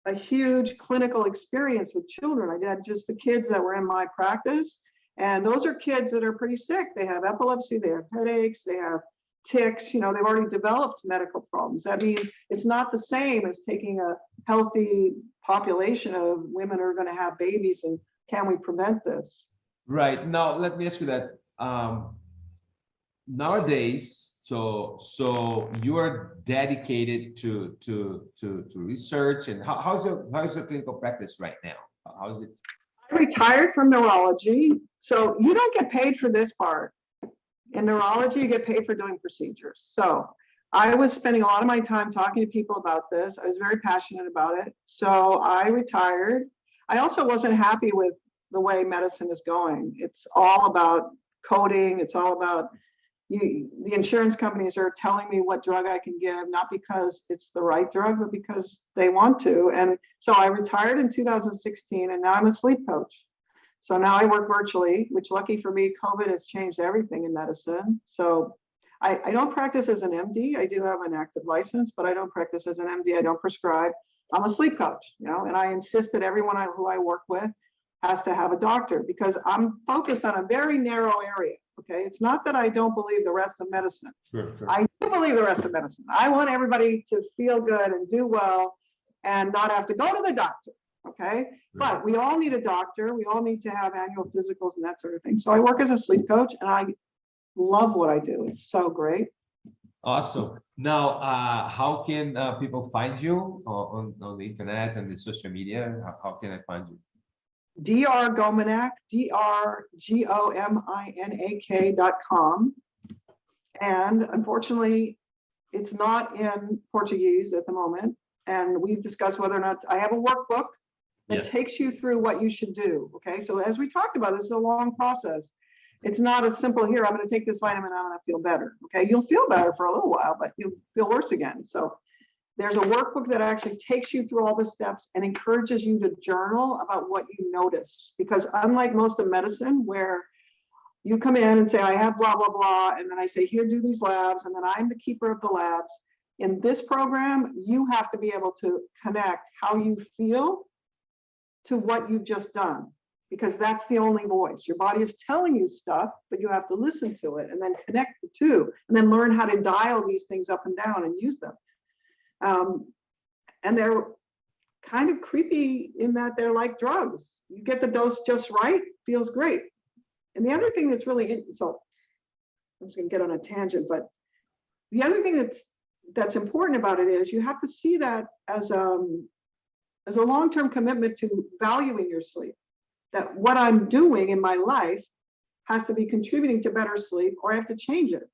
a huge clinical experience with children. I had just the kids that were in my practice, and those are kids that are pretty sick. They have epilepsy, they have headaches, they have tics, they've already developed medical problems. That means it's not the same as taking a healthy population of women who are going to have babies, and can we prevent this? Right. Now, let me ask you that. Nowadays, so you are dedicated to research, and how's your clinical practice right now? How is it? I retired from neurology, so you don't get paid for this part. In neurology, you get paid for doing procedures. So I was spending a lot of my time talking to people about this. I was very passionate about it. So I retired. I also wasn't happy with the way medicine is going. It's all about coding. It's all about the insurance companies are telling me what drug I can give, not because it's the right drug, but because they want to. And so I retired in 2016, and now I'm a sleep coach. So now I work virtually, which, lucky for me, COVID has changed everything in medicine. So I don't practice as an MD. I do have an active license, but I don't practice as an MD. I don't prescribe. I'm a sleep coach, and I insist that everyone who I work with has to have a doctor, because I'm focused on a very narrow area. Okay, it's not that I don't believe the rest of medicine. Sure. I do believe the rest of medicine. I want everybody to feel good and do well and not have to go to the doctor. Okay, but we all need a doctor. We all need to have annual physicals and that sort of thing. So I work as a sleep coach, and I love what I do. It's so great. Awesome. Now, how can people find you on the internet and the social media? How can I find you? Dr. Gominak, DrGominak.com. And unfortunately, it's not in Portuguese at the moment. And we've discussed whether or not I have a workbook that takes you through what you should do. Okay, so as we talked about, this is a long process. It's not as simple here. I'm going to take this vitamin, I'm going to feel better. Okay, you'll feel better for a little while, but you'll feel worse again. So there's a workbook that actually takes you through all the steps and encourages you to journal about what you notice. Because unlike most of medicine, where you come in and say, I have blah, blah, blah, and then I say, here, do these labs, and then I'm the keeper of the labs. In this program, you have to be able to connect how you feel to what you've just done, because that's the only voice. Your body is telling you stuff, but you have to listen to it and then connect the two, and then learn how to dial these things up and down and use them. And they're kind of creepy in that they're like drugs. You get the dose just right, feels great. And the other thing that's really, so I'm just going to get on a tangent, but the other thing that's important about it is you have to see that as a long-term commitment to valuing your sleep. That what I'm doing in my life has to be contributing to better sleep, or I have to change it.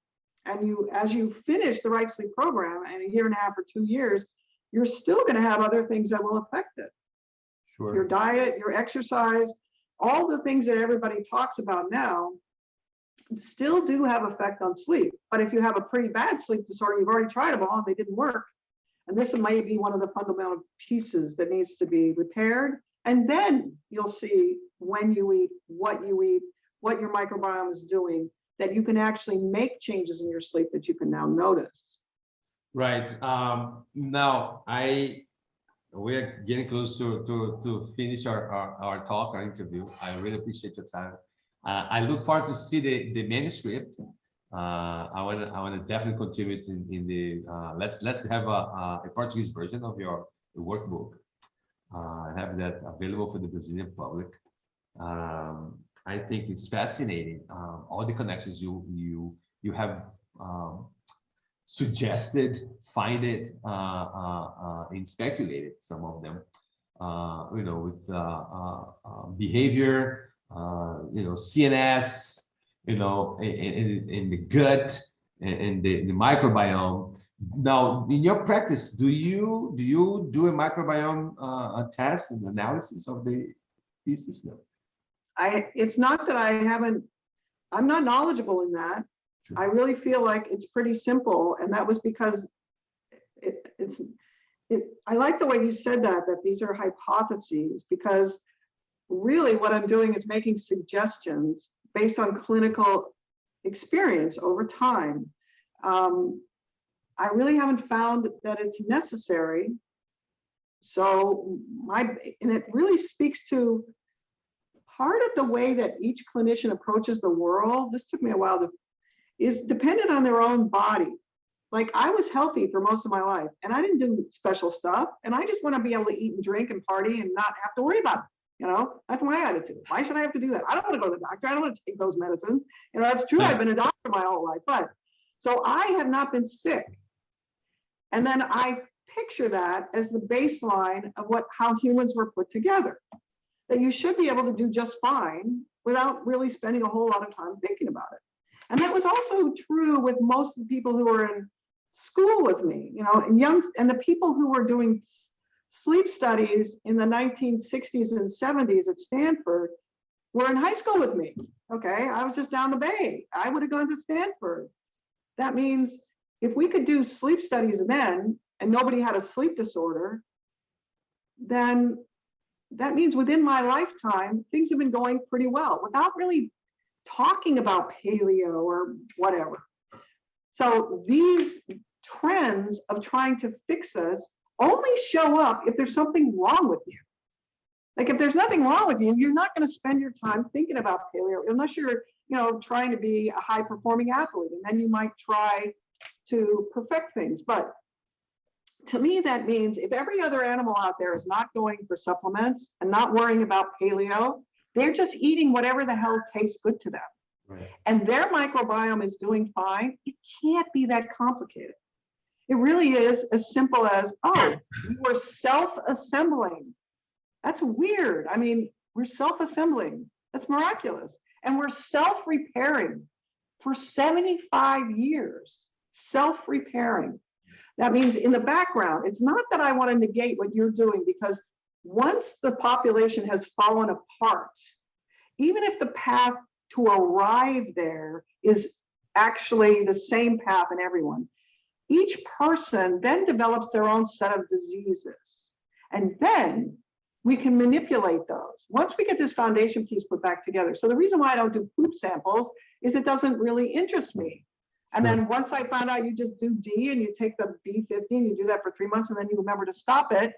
And as you finish the right sleep program in a year and a half or 2 years, you're still going to have other things that will affect it. Sure. Your diet, your exercise, all the things that everybody talks about now still do have effect on sleep. But if you have a pretty bad sleep disorder, you've already tried them all and they didn't work. And this might be one of the fundamental pieces that needs to be repaired. And then you'll see when you eat, what your microbiome is doing, that you can actually make changes in your sleep that you can now notice. Right. Now, we're getting close to finish our talk, our interview. I really appreciate your time. I look forward to see the manuscript. I want to definitely contribute in the let's have a Portuguese version of your workbook. Have that available for the Brazilian public. I think it's fascinating. All the connections you have suggested, find it, and speculated some of them. With behavior, CNS, in the gut and the microbiome. Now, in your practice, do you do a microbiome test and analysis of the feces? No. It's not that I'm not knowledgeable in that. Sure. I really feel like it's pretty simple. And that was because I like the way you said that these are hypotheses, because really what I'm doing is making suggestions based on clinical experience over time. I really haven't found that it's necessary. So and it really speaks to part of the way that each clinician approaches the world. This took me a while is dependent on their own body. Like, I was healthy for most of my life and I didn't do special stuff. And I just want to be able to eat and drink and party and not have to worry about it. You know, that's my attitude. Why should I have to do that? I don't want to go to the doctor. I don't want to take those medicines. You know, that's true. I've been a doctor my whole life, but so I have not been sick. And then I picture that as the baseline of how humans were put together, that you should be able to do just fine without really spending a whole lot of time thinking about it. And that was also true with most of the people who were in school with me, you know, and the people who were doing sleep studies in the 1960s and 70s at Stanford were in high school with me. Okay, I was just down the bay. I would have gone to Stanford. That means if we could do sleep studies then and nobody had a sleep disorder, then that means within my lifetime, things have been going pretty well without really talking about paleo or whatever. So these trends of trying to fix us only show up if there's something wrong with you. Like, if there's nothing wrong with you, you're not going to spend your time thinking about paleo unless you're, you know, trying to be a high performing athlete, and then you might try to perfect things. But to me, that means if every other animal out there is not going for supplements and not worrying about paleo, they're just eating whatever the hell tastes good to them. Right. And their microbiome is doing fine. It can't be that complicated. It really is as simple as, oh, you were self-assembling. That's weird. I mean, we're self-assembling. That's miraculous. And we're self-repairing for 75 years, self-repairing. That means in the background, it's not that I want to negate what you're doing, because once the population has fallen apart, even if the path to arrive there is actually the same path in everyone, each person then develops their own set of diseases. And then we can manipulate those once we get this foundation piece put back together. So the reason why I don't do poop samples is it doesn't really interest me. And then once I found out you just do D and you take the B15, you do that for 3 months and then you remember to stop it,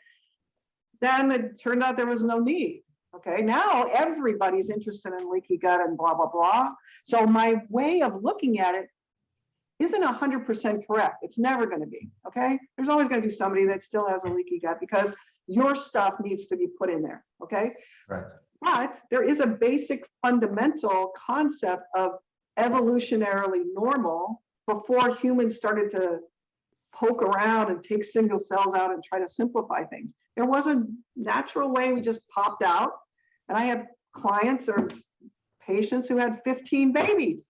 then it turned out there was no need. Okay, now everybody's interested in leaky gut and blah, blah, blah. So my way of looking at it isn't 100% correct. It's never going to be, okay? There's always going to be somebody that still has a leaky gut because your stuff needs to be put in there, okay? Right. But there is a basic fundamental concept of evolutionarily normal before humans started to poke around and take single cells out and try to simplify things. There was a natural way we just popped out. And I have clients or patients who had 15 babies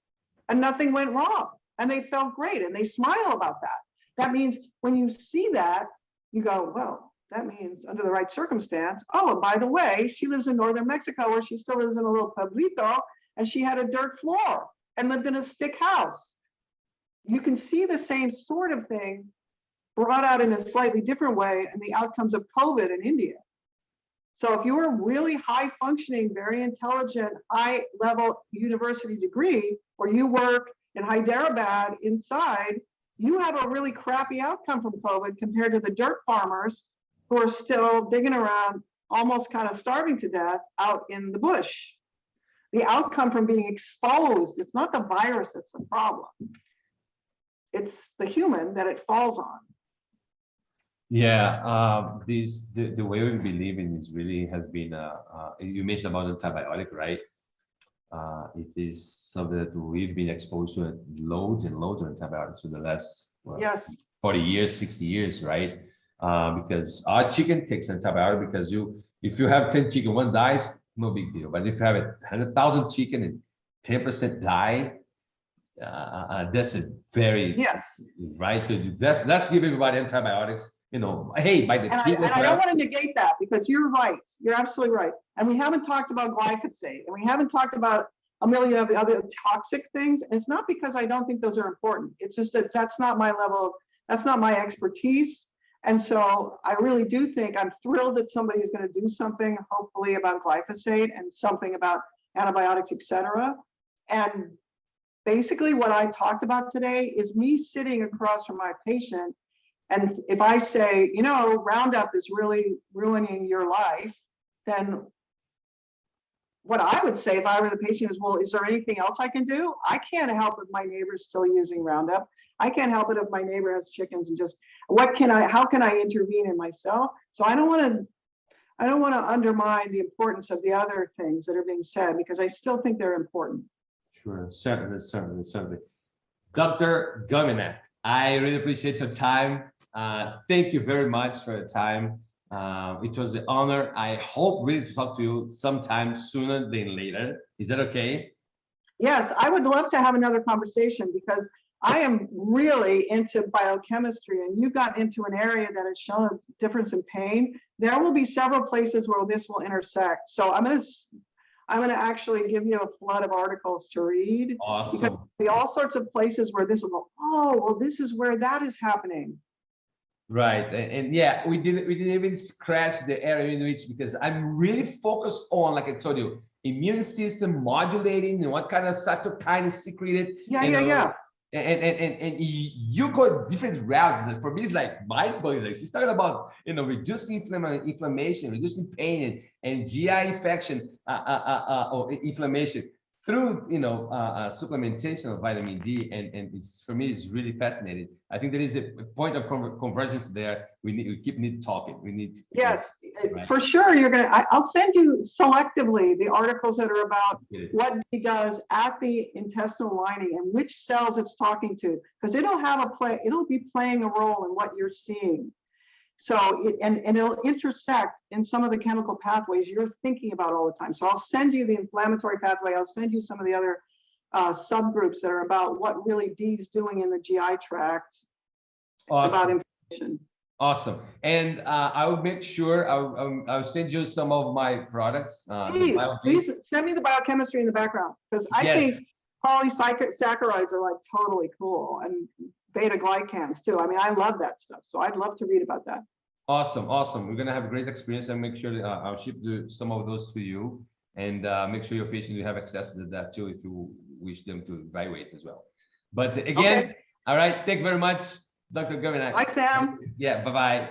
and nothing went wrong. And they felt great and they smile about that. That means when you see that, you go, well, that means under the right circumstance. Oh, and by the way, she lives in northern Mexico where she still lives in a little pueblito and she had a dirt floor and lived in a stick house. You can see the same sort of thing brought out in a slightly different way in the outcomes of COVID in India. So if you're a really high functioning, very intelligent, high level university degree, or you work in Hyderabad inside, you have a really crappy outcome from COVID compared to the dirt farmers who are still digging around, almost kind of starving to death out in the bush. The outcome from being exposed, it's not the virus that's the problem. It's the human that it falls on. Yeah, the way we believe in is really has been, you mentioned about antibiotic, right? It is something that we've been exposed to loads and loads of antibiotics for the last 40 years, 60 years, right? Because our chicken takes antibiotic because if you have 10 chicken, one dies, no big deal. But if you have 100,000 chicken and 10% die, that's a very right. So let's give everybody antibiotics. You know, hey, by the and I don't want to negate that because you're right. You're absolutely right. And we haven't talked about glyphosate, and we haven't talked about a million of the other toxic things. And it's not because I don't think those are important. It's just that that's not my level. That's not my expertise. And so I really do think I'm thrilled that somebody is going to do something, hopefully, about glyphosate and something about antibiotics, et cetera. And basically what I talked about today is me sitting across from my patient. And if I say, you know, Roundup is really ruining your life, then what I would say if I were the patient is, well, is there anything else I can do? I can't help if my neighbor's still using Roundup. I can't help it if my neighbor has chickens, and just how can I intervene in myself? So I don't want to undermine the importance of the other things that are being said, because I still think they're important. Sure, certainly. Dr. Gominak, I really appreciate your time. Thank you very much for your time. It was an honor. I hope really to talk to you sometime sooner than later. Is that okay? Yes, I would love to have another conversation, because I am really into biochemistry, and you got into an area that has shown a difference in pain. There will be several places where this will intersect. So I'm going to actually give you a flood of articles to read. Awesome. Because there'll be all sorts of places where this will go, oh, well, this is where that is happening. Right, and yeah, we didn't even scratch the area in which, because I'm really focused on, like I told you, immune system modulating and what kind of cytokine is secreted. Yeah. And you go different routes. For me, it's like mind-blowing. Like she's talking about, reducing inflammation, reducing pain, and GI infection or inflammation through supplementation of vitamin D, and it's, for me, it's really fascinating. I think there is a point of convergence there. We need talking. We need to, yes, right? For sure. I'll send you selectively the articles that are about what D does at the intestinal lining and which cells it's talking to, because it'll be playing a role in what you're seeing. So it'll intersect in some of the chemical pathways you're thinking about all the time. So I'll send you the inflammatory pathway. I'll send you some of the other subgroups that are about what really D is doing in the GI tract. Awesome. About inflammation. Awesome. And I will make sure I'll send you some of my products. Please send me the biochemistry in the background, because I think polysaccharides are like totally cool, and beta glycans too. I mean, I love that stuff. So I'd love to read about that. Awesome. We're going to have a great experience, and make sure that I'll ship some of those to you, and make sure your patients will have access to that too, if you wish them to evaluate as well. But again, okay. All right. Thank you very much, Dr. Gominak. Bye, Sam. Yeah. Bye-bye.